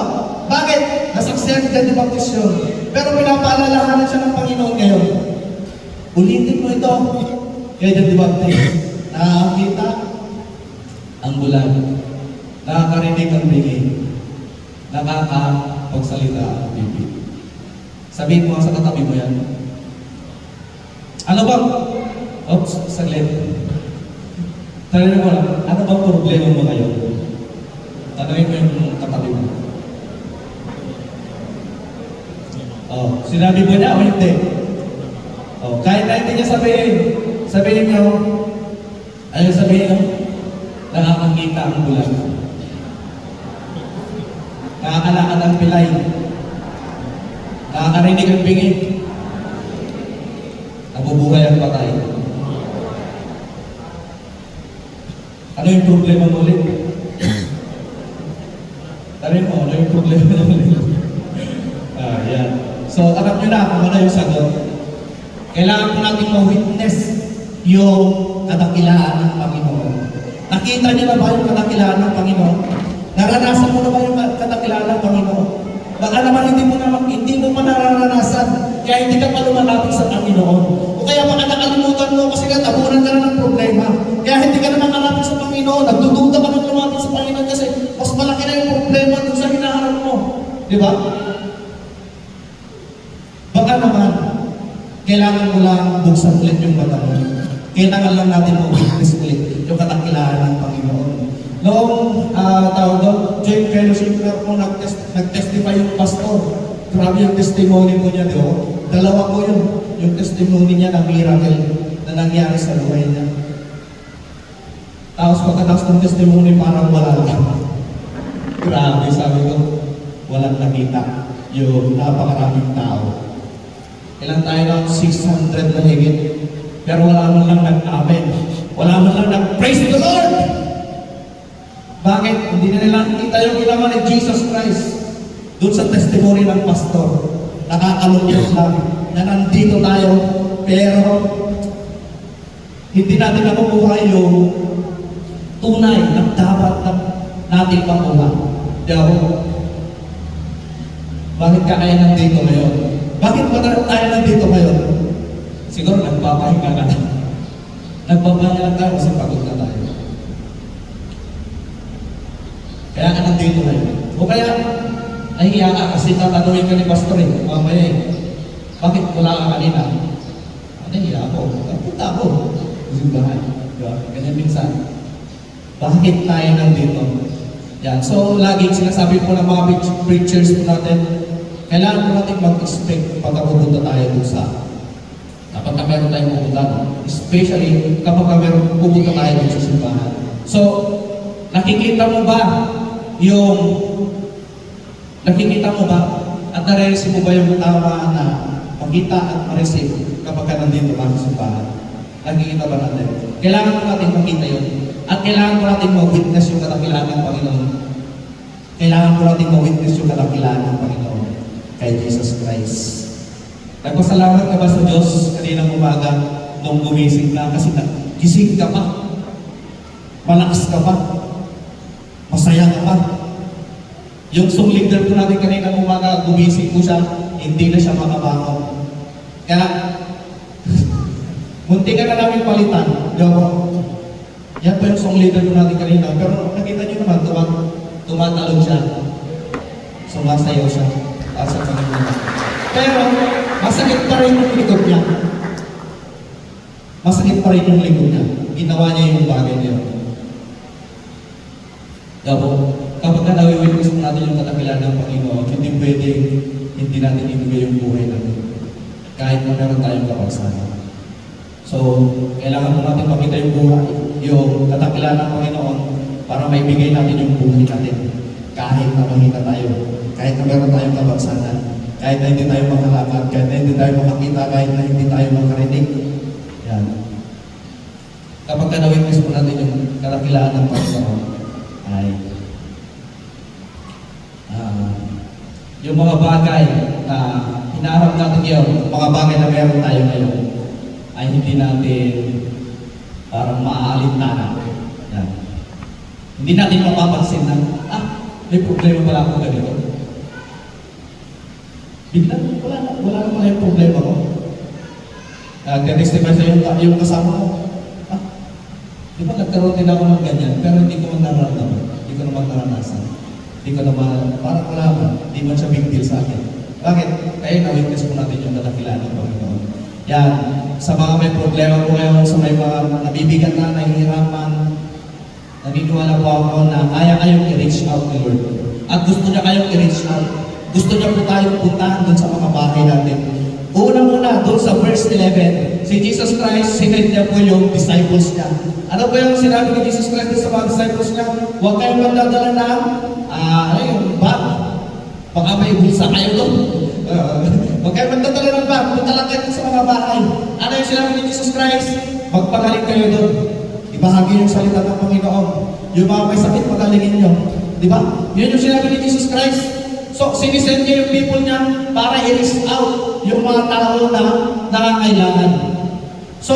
Bakit? Nasaksihan ni John the Baptist yun. Pero pinapaalalahanan siya ng Panginoon ngayon. Ulitin mo ito. Kaya John the Baptist, nakakita ang bulan, nakakarinig ang bingin, nakakapagsalita ang bibig. Sabihin mo sa katabi mo yan. Ano ba? Oops, saglit. Tanongin mo lang, ano bang problema mo ngayon? Tanongin mo yung katabi mo. Oh, sinabi mo niya o hindi? Oh, kahit na hindi niya sabihin niyo, ano sabihin niyo? Nakakakita ang bulan. Nakakalakad ang pilay. Nakakarinig ang bingi. Nabubuhay ang patay. Ano yung problema mo ulit? Tarin mo, ano yung problema mo ulit? Yan. So, alam nyo na kung ano yung sagot. Kailangan po natin ma-witness yung kadakilaan ng Panginoon. Nakita niyo na ba yung kadakilaan ng Panginoon? Naranasan mo na ba yung kadakilaan ng Panginoon? Baka naman hindi mo pa nararanasan, kaya hindi ka pa lumalapit sa Panginoon. O kaya baka nakalimutan mo kasi tabunan ka na ng problema. Kaya hindi ka na makalapit sa Panginoon. Nagdududa ka na lumapit sa Panginoon kasi mas malaki na yung problema dun sa hinaharap mo. Di ba? Baka naman, kailangan mo lang buksan ulit yung mata mo. Kailangan lang natin mag-witness ulit yung kadakilaan ng Panginoon. Noong tawag doon, joint fellowship na po nag-testify yung pastor. Grabe yung testimony mo niya, di ba? Dalawa ko yung testimony niya ng miracle na nangyari sa buhay niya. Tapos pagkatapos ng testimony, parang wala lang. Grabe, sabi ko, walang nakita yung napakaraming tao. Ilan tayo ng 600 na higit. Pero wala man lang nag-amen. Wala man lang nag-praise the Lord! Bakit? Hindi na nila nakita yung ginawa ni Jesus Christ doon sa testimony ng pastor. Nakakalungkot lang na nandito tayo, pero hindi natin nakukuha yung tunay na dapat natin makuha. Diyaw, bakit ka kaya nandito ngayon? Bakit ba tayo nandito ngayon? Siguro nagpapahinga ka na. Nagpapahinga lang tayo kasi pagod na tayo. Kaya ka nandito ngayon. O kaya, nahiya ka kasi tatanungin ka ni Pastor eh. Mamaya eh. Bakit wala ka kanina? Nahiya ako. Punta ako. Simbahan. Diba? Ganyan minsan. Bakit tayo nandito? Yan. So, laging sinasabi po ng mga preachers po natin, kailangan po natin mag-expect pagka pupunta tayo doon sa kapag meron tayong pupunta. Especially kapag meron pupunta tayo doon sa simbahan. So, nakikita mo ba at nare-receive mo ba yung tama na makita at ma-receive kapag ka nandito ka sa simbahan? Nakikita ba natin? Kailangan po natin makita yun. At kailangan po natin ma-witness yung kadakilaan ng Panginoon. Kailangan po natin ma-witness yung kadakilaan ng Panginoon kay Jesus Christ. Nagpasalamat ka ba sa Diyos kaninang umaga nung gumising ka kasi gising ka pa? Malakas ka pa? Masaya ka pa? Yung song leader ko natin kaninang umaga, gumising ko siya, hindi na siya makabangon. Kaya, munti ka na namin palitan. Yan pa yung song leader ko natin kanina. Pero nakita nyo naman, tumatalon siya. Sumasayaw siya. Sa Panginoon. Pero, masakit pa rin yung likod niya. Masakit pa rin yung likod niya. Ginawa niya yung bagay niya. Kapag nawi-witness natin yung katakilan ng Panginoon, hindi pwede hindi natin ibigay yung buhay natin. Kahit na meron tayong kapagsahan. So, kailangan mo natin makita yung buhay, yung katakilan ng Panginoon para maibigay natin yung buhay natin. Kahit na mahina tayo, kahit na meron tayong kabagsanan, kahit na hindi tayo makalakad, kahit na hindi tayo makakita, kahit na hindi tayo makarinig. Yan. Kapag na-witness po natin yung katakilaan ng Panginoon, ay yung mga bagay na hinaharap natin ngayon, mga bagay na meron tayo ngayon, ay hindi natin parang maaalintana. Yan. Hindi natin mapapansin na, may problema pala ako ganito. Bigla, wala na pala yung problema ko. Nag-testify sa yung kasama ko, di ba nagkaroon din ako ng ganyan, pero hindi ko man nararamdaman, hindi ko naman naranasan. Hindi ko naman, parang wala ba, hindi man siya big deal sa akin. Bakit? Kaya na-witness po natin yung katakilaan ng Panginoon. Yan, sa mga may problema po ngayon, sa may mga nabibigat na, nahihirapan, naniniwala po ako na kaya kayong i-reach out ni Lord. At gusto niya kayong i-reach out. Gusto niya po tayong puntahan dun sa mga bahay natin. Unang-una, doon sa verse 11, si Jesus Christ, sinend niya po yung disciples niya. Ano ba yung sinabi ni Jesus Christ sa mga disciples niya? Huwag kayong magdadala ng bag. Baka may bulsa kayo doon. Huwag kayong magdadala ng bag. Punta lang kayo sa mga bahay. Ano yung sinabi ni Jesus Christ? Magpagaling kayo doon. Ibahagi yung salita ng Panginoon. Yung mga may sakit, pagalingin nyo. Di ba? Yun yung sinabi ni Jesus Christ. So, sinisend niya yung people niya para i-reach out yung mga tao na nangangailangan. So,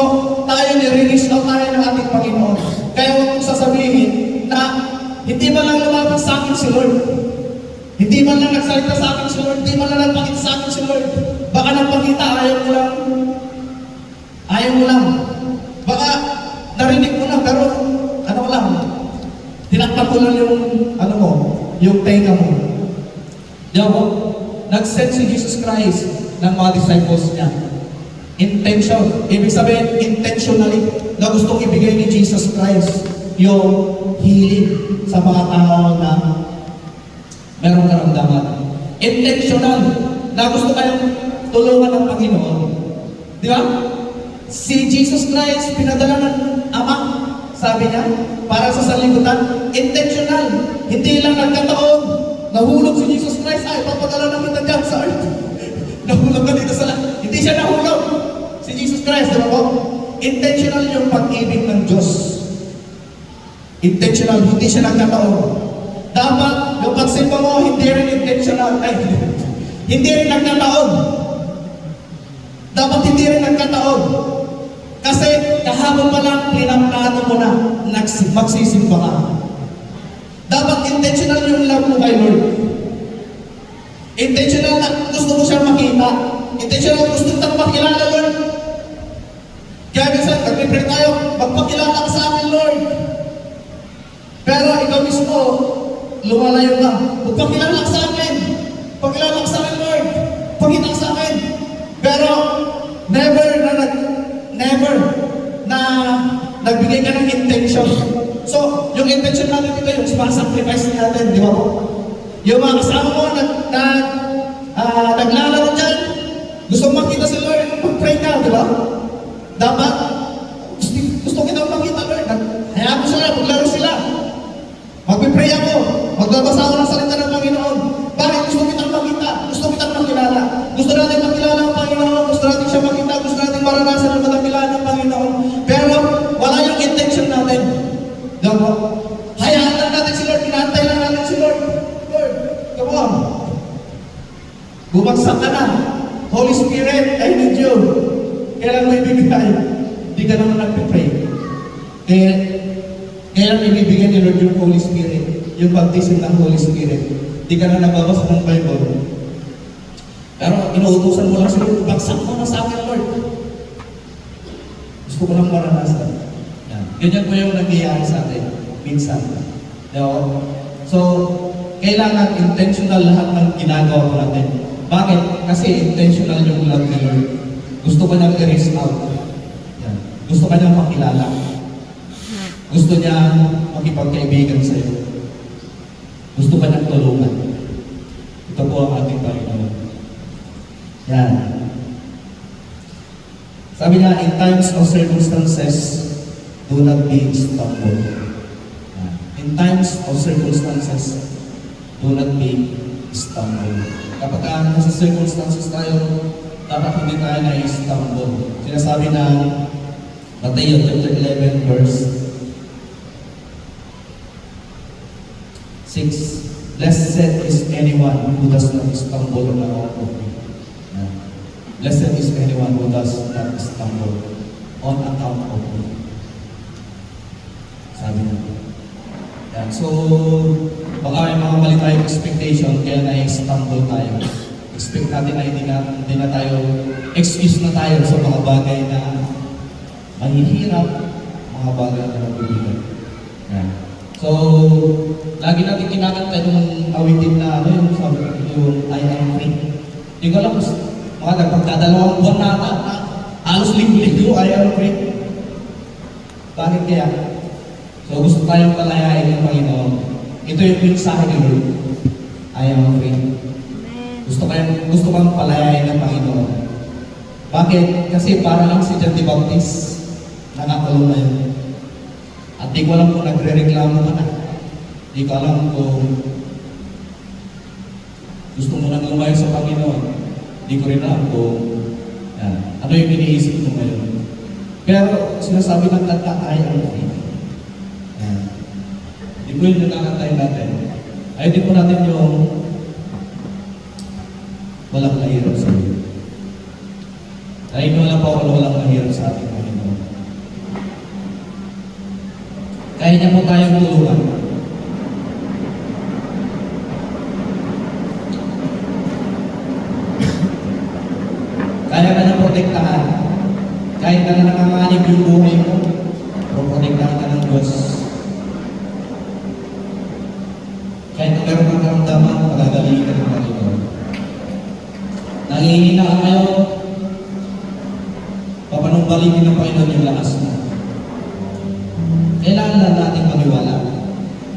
tayo ni-reach out tayo ng ating Panginoon. Kaya huwag mong sasabihin na hindi man lang lumapit sa akin si Lord. Hindi man lang nagsalita sa akin si Lord. Hindi man lang nagpakita sa akin si Lord. Baka nagpakita, ayaw mo lang. Ayaw mo lang. Baka narinig mo lang, pero ano lang, tinakpan ko lang yung, yung tenga mo. Diyan po, nag-send si Jesus Christ ng mga disciples niya. Intention. Ibig sabihin, intentionally, na gustong ibigay ni Jesus Christ yung healing sa mga tao na merong karamdaman. Intentional, na gusto kayong tulungan ng Panginoon. Di ba? Si Jesus Christ, pinadala ng Ama, sabi niya, para sa sanlibutan. Intentional. Hindi lang nagkataon. Nahulog si Jesus Christ, papadala na kita dyan sa earth. Nahulog ka dito sa lahat. Hindi siya nahulog. Si Jesus Christ, diba po? Intentional yung pag-ibig ng Diyos. Intentional, hindi siya nagkataon. Dapat, yung pagsimba mo, hindi rin intentional. Hindi rin nagkataon. Dapat hindi rin nagkataon. Kasi kahapon pa lang, plinamplano mo na, magsisimba ka. Dapat intentional yung love mo kay Lord. Intentional na gusto mo siya makita. Intentional gusto mo makilala, Lord. Kaya minsan, nag-pray tayo, magpakilala ka sa akin, Lord. Pero ikaw mismo, lumalayo ka. Magpakilala ka sa akin. Pakilala ka sa akin, Lord. Pakita ka sa akin. Pero, never na nagbigay ka ng intention. So, yung intention natin dito, yung sacrifice natin, di ba po? Yung mga kasama mo naglalaro dyan, gusto mo makita si Lord, mag-pray ka, di ba? Dapat, gusto kita makita, Lord. Hayaan mo sila, maglaro sila. Mag-pray ako, magbabasa ako ng salita ng Panginoon. Bakit gusto kitang makita? Gusto kitang makilala. Gusto natin makilala ang Panginoon, gusto natin siya makita, gusto natin maranasan ang katakilaan ng Panginoon. Pero, wala yung intention natin. Diba po? Hayaan lang natin si Lord, inaantay lang natin si Lord. Lord, come on. Bumagsak ka na. Holy Spirit, I need you. Kailan mo ibibigay? Hindi ka naman nagpipray. Kailan ibibigay ni Lord yung Holy Spirit? Yung baptism ng Holy Spirit. Hindi ka na nagbabasa ng Bible. Pero inuutusan mo lang si Lord, bagsak mo na sa akin, Lord. Gusto ko lang maranasan. Ganyan po yung nangyayari sa atin, minsan. So, kailangan intentional lahat ng ginagawa po natin. Bakit? Kasi intentional yung love ni Lord. Gusto ka niyang i-reach out. Yan. Gusto ka niyang makilala. Gusto niya makipagkaibigan sa iyo. Gusto ka niyang tulungan. Ito po ang ating Panginoon. Yan. Sabi niya, in times of circumstances, do not be stumbled. In times of circumstances, do not be stumbled. Kapag nasa circumstances tayo, dapat hindi tayo na-stumble. Sinasabi ng Mateo chapter 11 verse 6, blessed is anyone who does not stumble on account of me. Blessed is anyone who does not stumble on account of me. Sabi niya. Yan. So, baka may mga mali tayong expectation, kaya na-stumble tayo. Expect natin na hindi na tayo, excuse na tayo sa mga bagay na mahihirap, mga bagay na mabibigat. Yan. So, lagi natin kinakanta yung awitin na yung sabi yung I am free. Hindi ko alam, mga nagpagdadalawang buwan na halos linggo-linggo, I am free. Bakit kaya? So, gusto tayong palayain ng Panginoon. Ito yung mensahe ni Lord. I am free. Gusto kang palayain ng Panginoon. Bakit? Kasi para lang si John the Baptist, nakakulong na yun. At di ko alam kung nagre-reklamo ka na. Di ko alam kung gusto mo nang lumayo sa Panginoon. Di ko rin alam kung ano yung iniisip mo ngayon. Pero sinasabi ng kanta, I am free. Di ko yung nakakantayin natin. Ayun po natin yung walang mahirap sa iyo. Ayun mo lang po ako walang mahirap sa ating Panginoon. Kaya niya po tayong tulungan. Kaya ka na protektahan. Kahit na nanganganib yung buhay mo, protektahan ka ng Diyos. Kahit na meron kang karamdaman, pagagaling ka ng Panginoon. Nangihina ka ngayon, papanumbalikin ng Panginoon yung lakas mo. Kailangan lang natin maniwala.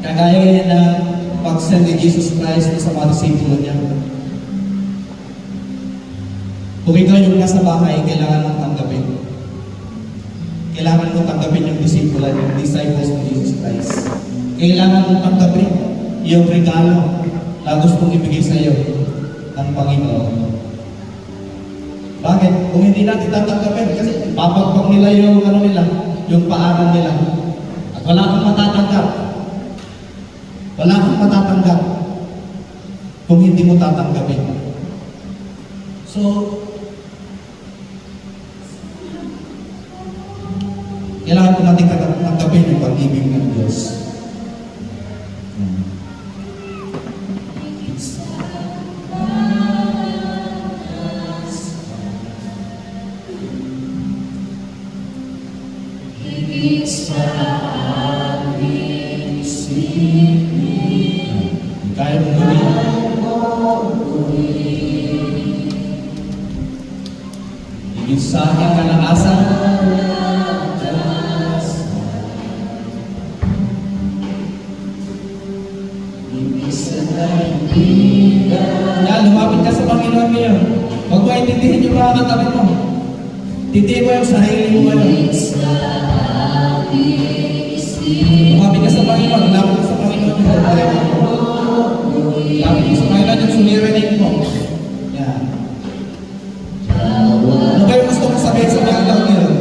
Kagaya na pag-send ni Jesus Christ sa mga disipulo niya. Kung ikaw yung nasa bahay, kailangan mong tanggapin. Kailangan mong tanggapin yung disipulo, yung disciples ni Jesus Christ. Kailangan mong tanggapin yung regalo na gustong ibigay sa iyo ng Panginoon. Bakit? Kung hindi natin tatanggapin, kasi papagpag nila yung yung paaral nila. At wala kang matatanggap. Wala kang matatanggap kung hindi mo tatanggapin. So, kailangan po natin tatanggapin yung pag-ibig ng Diyos. Kaya mo gawin. Higit sa aking kalakasan, yan, lumapit ka sa Panginoon ngayon. Huwag mo intindihin yung mga katabi mo. Tindihin mo yung sarili mo ngayon. Lumapit ka sa Panginoon. Lumapit ka sa Panginoon. Lumapit ka sa Panginoon yung suliranin mo. Yan. Ano kayo gusto mong sabihin sa mga tao ngayon?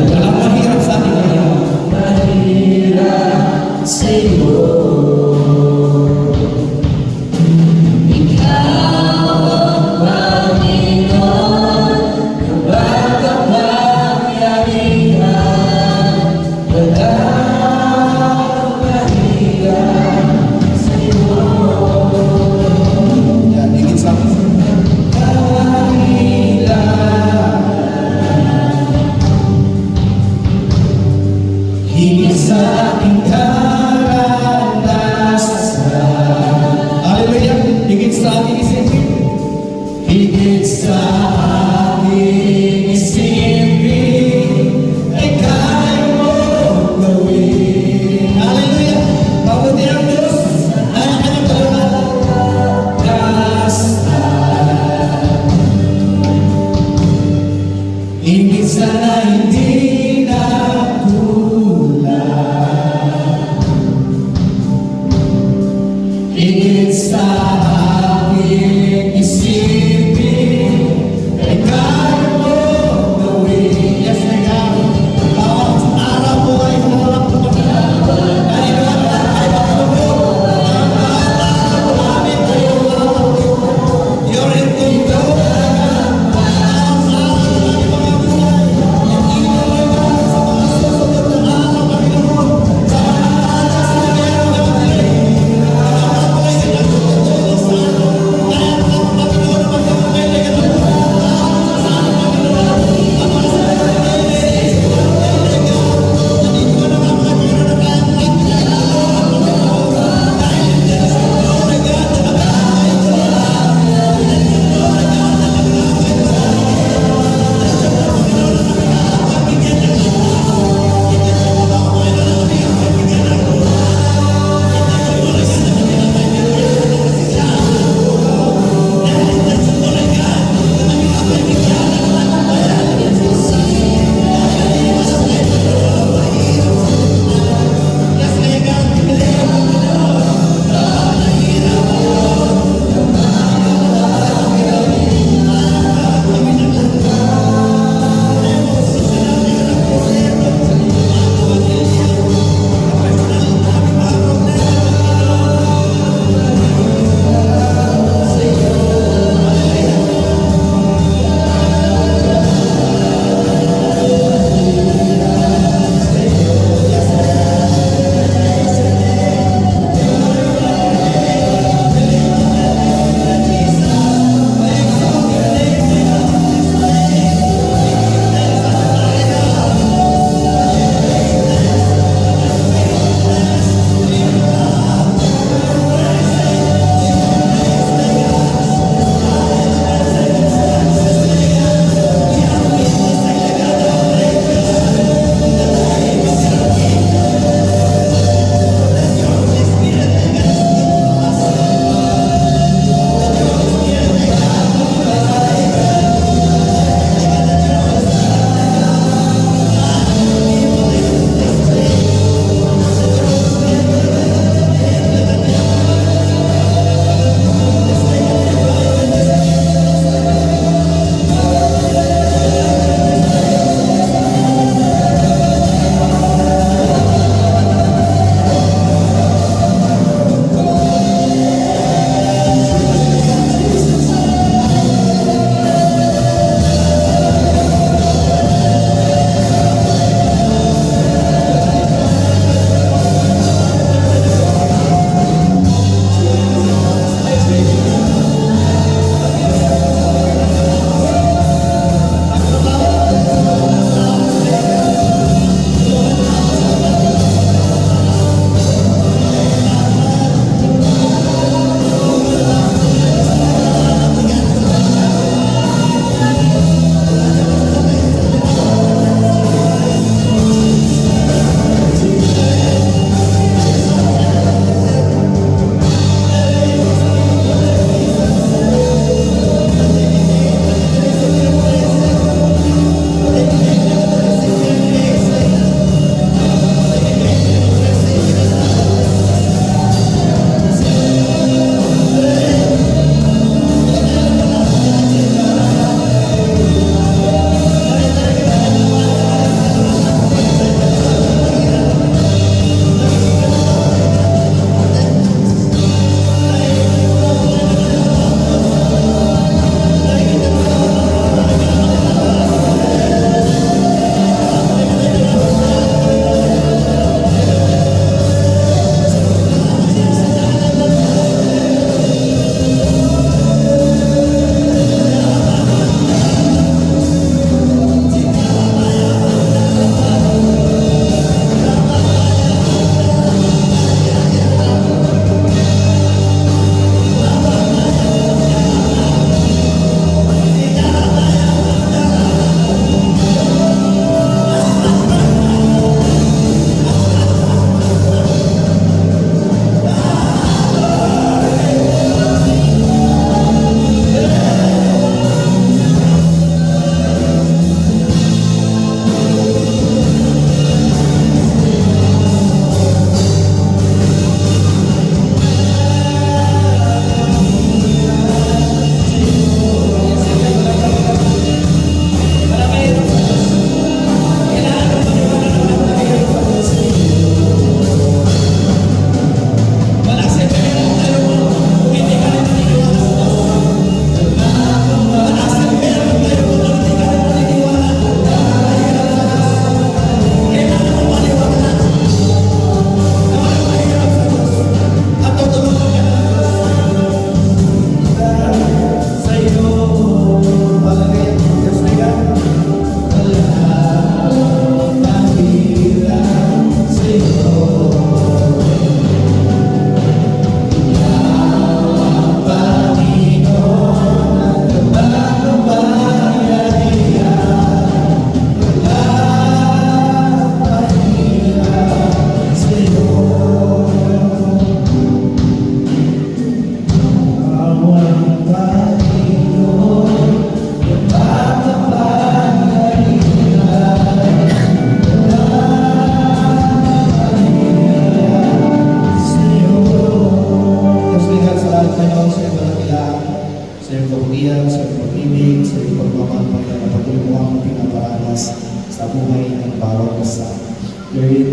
Walang mahirap sa ating Panginoon. Yan, higit sa akin. Higit sa aking karanasan. Hallelujah! Higit sa aking isipin. higit sa aking isipin, ay kaya mo gawin. Hallelujah! Mabuti ang Diyos ay ang kanyang kalakasan. Higit sa na hindi na kulang, higit sa aking isipin,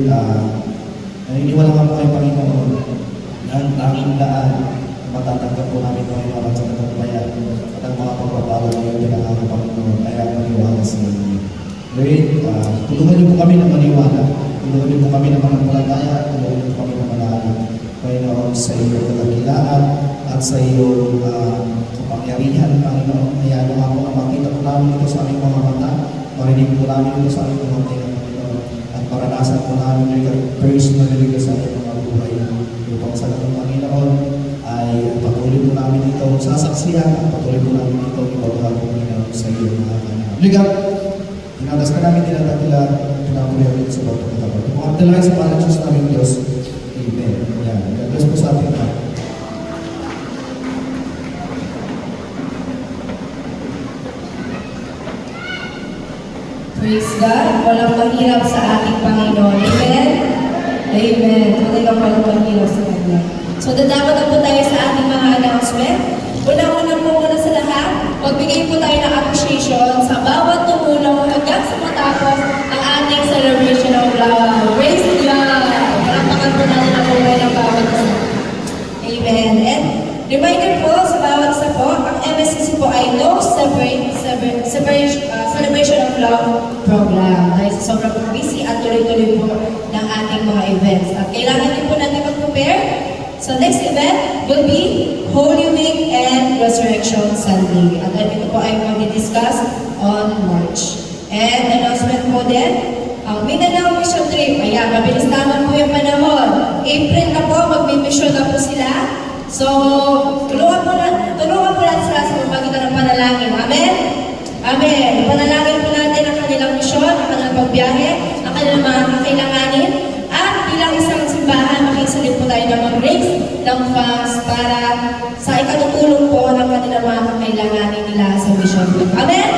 naniniwala nga po kayo, Panginoon, na ang tanging daan matatanggap po namin, Panginoon, at sa katagumpayan at ang mga pagpapalo na yung pinangalan, Panginoon, kaya maniwala sa inyo. Lord, tulungan niyo po kami na maniwala, tulungan niyo po kami na manampalataya, tulungan niyo po kami na manahanap, Panginoon, sa iyong kadakilaan at sa iyong kapangyarihan, Panginoon. Kaya nga po na makita po namin ito sa aming mga mata, marinig po namin ito sa aming mga tenga, Panginoon, at maranasan po namin ito personally sa aming mga buhay. Upang sa ganun, Panginoon, ay patuloy po namin ito sasaksihan at patuloy po namin ito ibabahagi, Panginoon, sa iyong mga anak. Ligat, tinatas ka namin, tinatagila, pinapulihan ito sa bawat pagkatapat. Mga dalangin sa pangalan ng Diyos namin, Diyos. Amen. Yan. God bless po sa ating lahat. Praise God. Walang mahirap sa ating Panginoon. Amen? Amen. Talagang walang mahirap sa Kanya. So, dadapat na po tayo sa ating mga announcement. Una-una po muna sa lahat, magbigay po tayo ng appreciation sa bawat tumulong hanggang sa matapos ang ating celebration of love. Praise God! Palapakan po natin ang buhay ng bawat isa. Amen. And reminder po sa bawat isa po, ang MSCC po ay no celebration of love program. Dahil sa sobrang busy at tuloy-tuloy po ng ating mga events. At kailangan din po natin mag-prepare. So next event will be Holy Week and Resurrection Sunday. At ito po ay mag-discuss on March. And announcement po din, ang Mindanao Mission Trip. Ayan, mabilis naman po yung panahon. April na po, mag-mission na po sila. So, tulungan po natin sila sa pamagitan ng panalangin. Amen? Amen. Panalangin po natin ang kanilang misyon, ang kanilang pagbiyahe, ang kanilang mga kakailanganin. At bilang isang simbahan, makisalit po tayo ng mag-raise ng funds para sa ikatutulong po ng kanilang mga kakailanganin nila sa mission. Amen?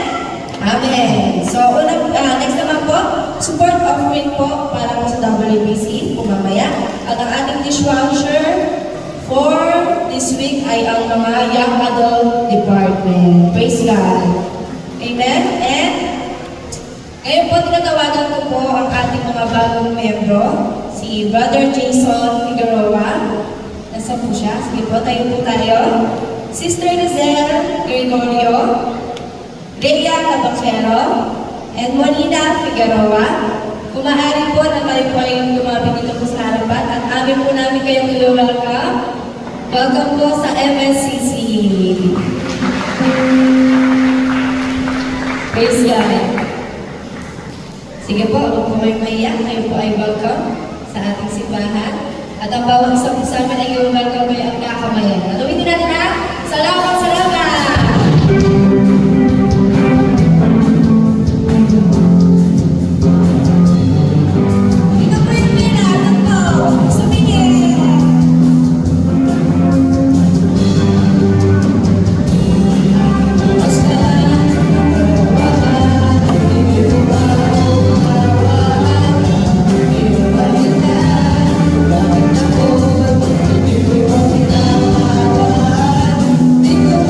Amen. So, next naman po, support offering po para po sa WBC po mamaya. At ang ating dishwasher for this week ay ang mga young adult department. Praise God. Amen? And ngayon po, tinatawagan ko po ang ating mga bagong membro, si Brother Jason Figueroa. Nasa po siya? Sige po, tayo po tayo. Sister Lizelle Gregorio, Rhea Cabachero, and Monina Figueroa. Kung maaari po na kayo po ay lumapit dito po sa harapan at amin po namin kayong i-welcome. Welcome po sa MSCC. Praise God. Sige po, huwag po kayong maiyak. Kayo po ay welcome sa ating simbahan. At ang bawang isa po sa amin ay welcome kayo ang kakamayan. At uwitin natin ha. Salamat, salamat! Ito po yung pinatag po. Sumingin. Because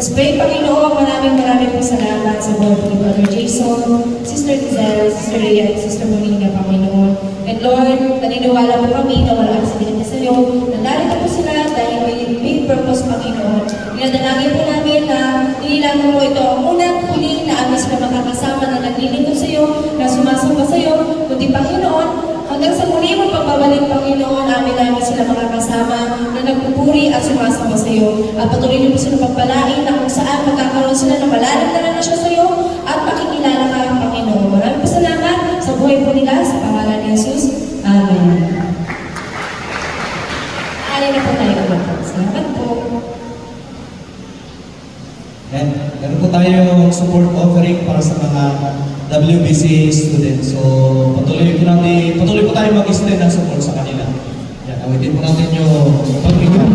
Let's pray, Panginoon, maraming pong salamat sa buhay po ni Brother Jason, Sister Lizelle, Sister Rhea, at Sister Monica, Panginoon. And Lord, naniniwala po kami na wala sa din sa iyo, na narito po sila dahil may purpose, Panginoon. Dinadalangin po namin na hindi lamang po ito ang unang huli na amin sila makakasama na naglilingkod sa iyo, na sumasamba sa iyo, kundi Panginoon, hanggang sa muli mong pagbabalik, Panginoon, namin sila makakasama na nagpupuri at sumasama sa iyo. At patuloy niyo po sila pagpalain na kung saan magkakaroon sila ng malalim na relasyon sa iyo at makikilala ka, Panginoon. Maraming salamat sa buhay po nila sa pangalan ni Jesus. Amen. Alin na po tayo umatot. Salamat po. And meron po tayong support offering para sa mga WBC students. So patuloy po tayo mag-extend ng support sa kanila. Yan, awitin po natin yung pagbigyan.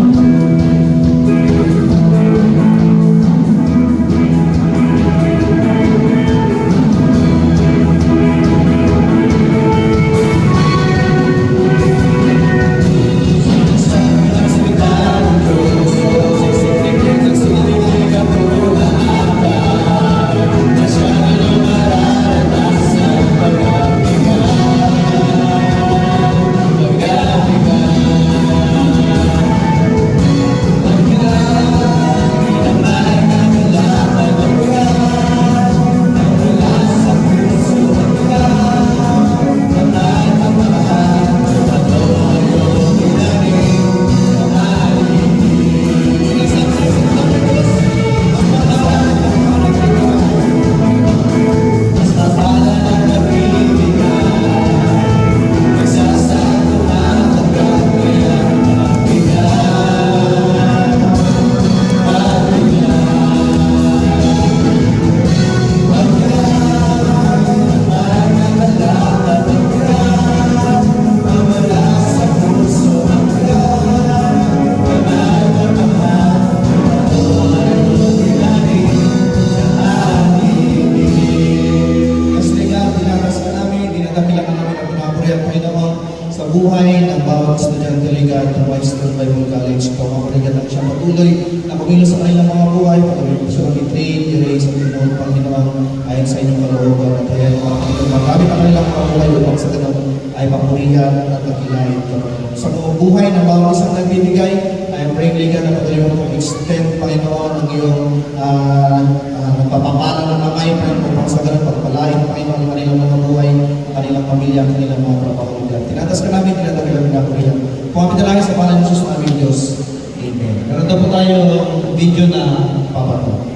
buhay ng bawat estudyante ligat ng Whitestone Bible College. Pagkakaligan lang siya patuloy na kumilos sa kanilang mga buhay, patuloy po silang i-train, i-raise ang Pinoon Panginoon ayon sa inyong kalooban at ayan ang mga Panginoon. Magamit ang kanilang mga buhay upang sa ganun ay papurihan at magkilahin ka Panginoon. Sa mga buhay ng bawat isang nagbibigay, ay ang praying ligat na patuloy mo extend Panginoon ang iyong nagpapapala ng kamay upang sa ganun pagpalain Panginoon ang kanilang mga buhay, ang kanilang pamilya, ang kanilang mga trabaho. Tinatas ka namin, tinatawag namin na Korea. Kung kami dalangin sa pangalan ng Jesus namin Diyos. Amen. Meron daw po tayo video na papato.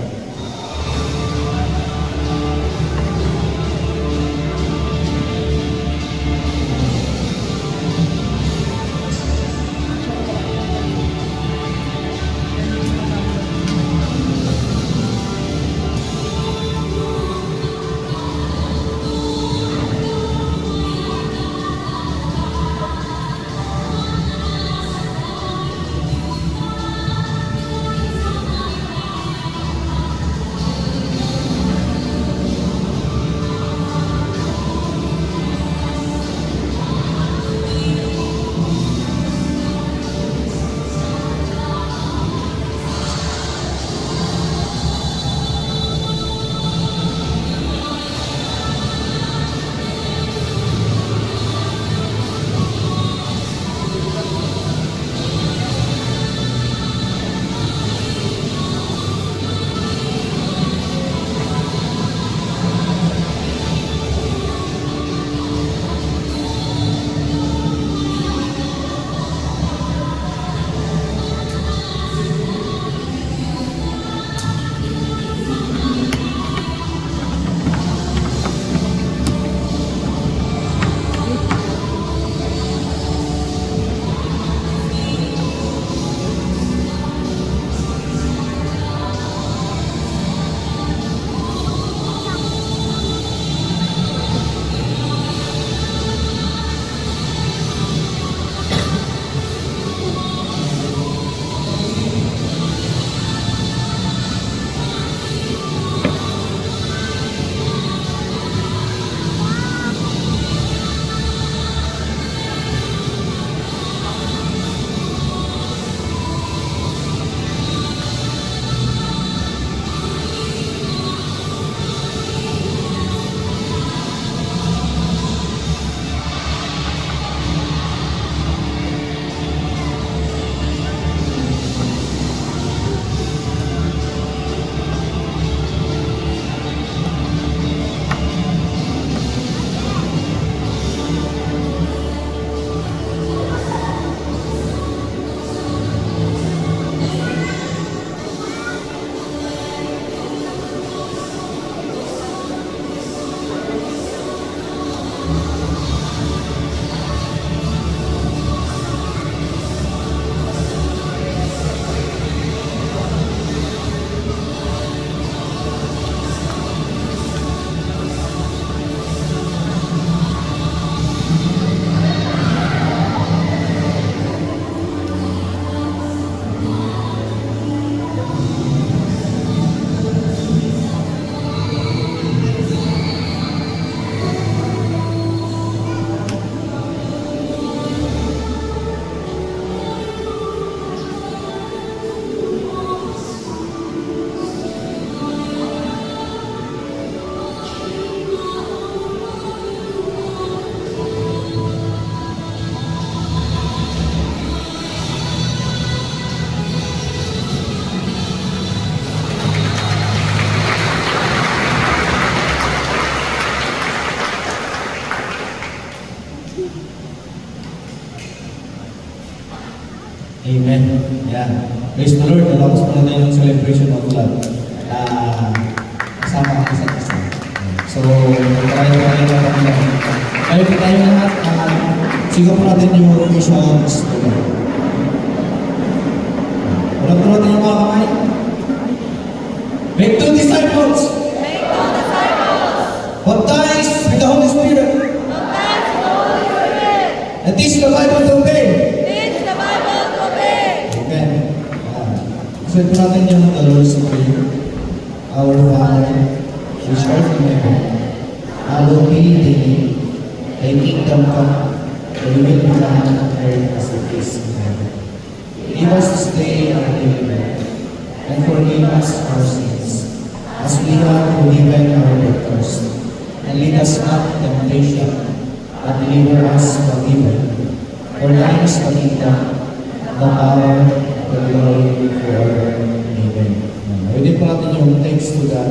Amen. Yan. Praise the Lord. Natapos po natin yung celebration of love. Kasama ang isa't isa. So, tayo na kami. Kaya po tayo lahat. Sigaw po natin yung missions. Ulat po natin yung mga kamay. Make 2 disciples. Make all disciples. Baptize with the Holy Spirit. Baptize in the Holy Spirit. And teach the Bible to obey. Teach the Bible to obey. Amen. Sabi po natin yung the Lord's Prayer. Our Father, which art in heaven, hallowed be thy name. Thy kingdom come, thy will be done on earth as it is in heaven. Give us this day our daily bread, and forgive us our sins, as we have forgiven our debtors. And lead us not into temptation, but deliver us from evil. For thine is the kingdom, the power, the glory forever. Amen. Pwede po natin yung thanks to God.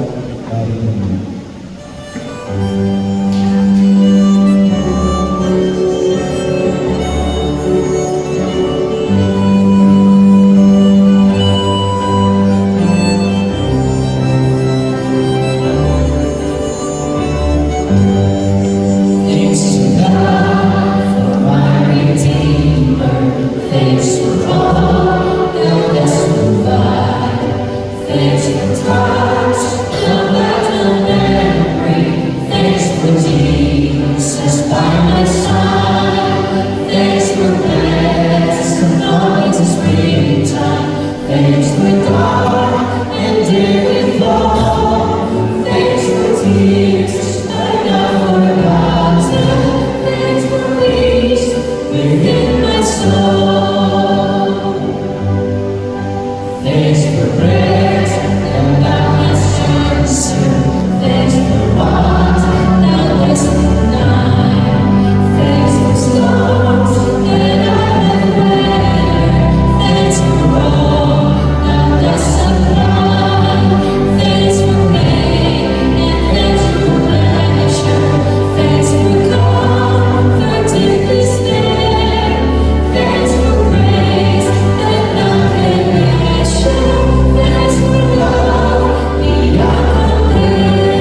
Thanks to God for my Redeemer. Thanks for all the best provide. Thanks for touch, the battle memory. Thanks for Jesus by my side. Thanks for blessed anointing springtime. Thanks for dark and daily fall. Thanks for tears I never forgotten. Thanks for peace within my soul. Thanks for breath and thou hast answered. Thanks for what thou hast denied. Thanks for storms that I have weathered. Thanks for all thou dost supply. Thanks for pain and thanks for pleasure. Thanks for comfort in despair. Thanks for grace that none can measure. Thanks for love beyond compare.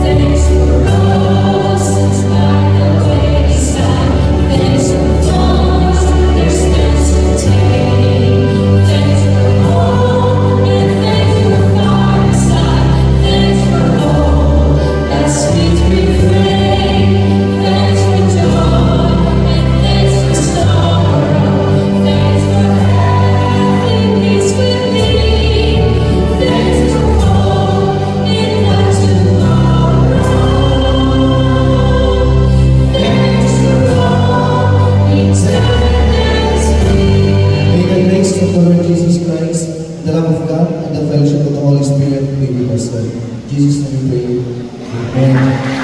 Thanks for roses by the wayside. Thanks for thorns their stems to take. Thanks for hope and thanks for fireside. Thanks for hope, that sweet refrain. Thanks for joy and thanks for sorrow. Thanks for having peace with me. Thanks for hope in my tomorrow. Thanks for all eternity. May the grace of the Lord Jesus Christ, the love of God, and the fellowship of the Holy Spirit be with us all. In Jesus' name we pray. Amen.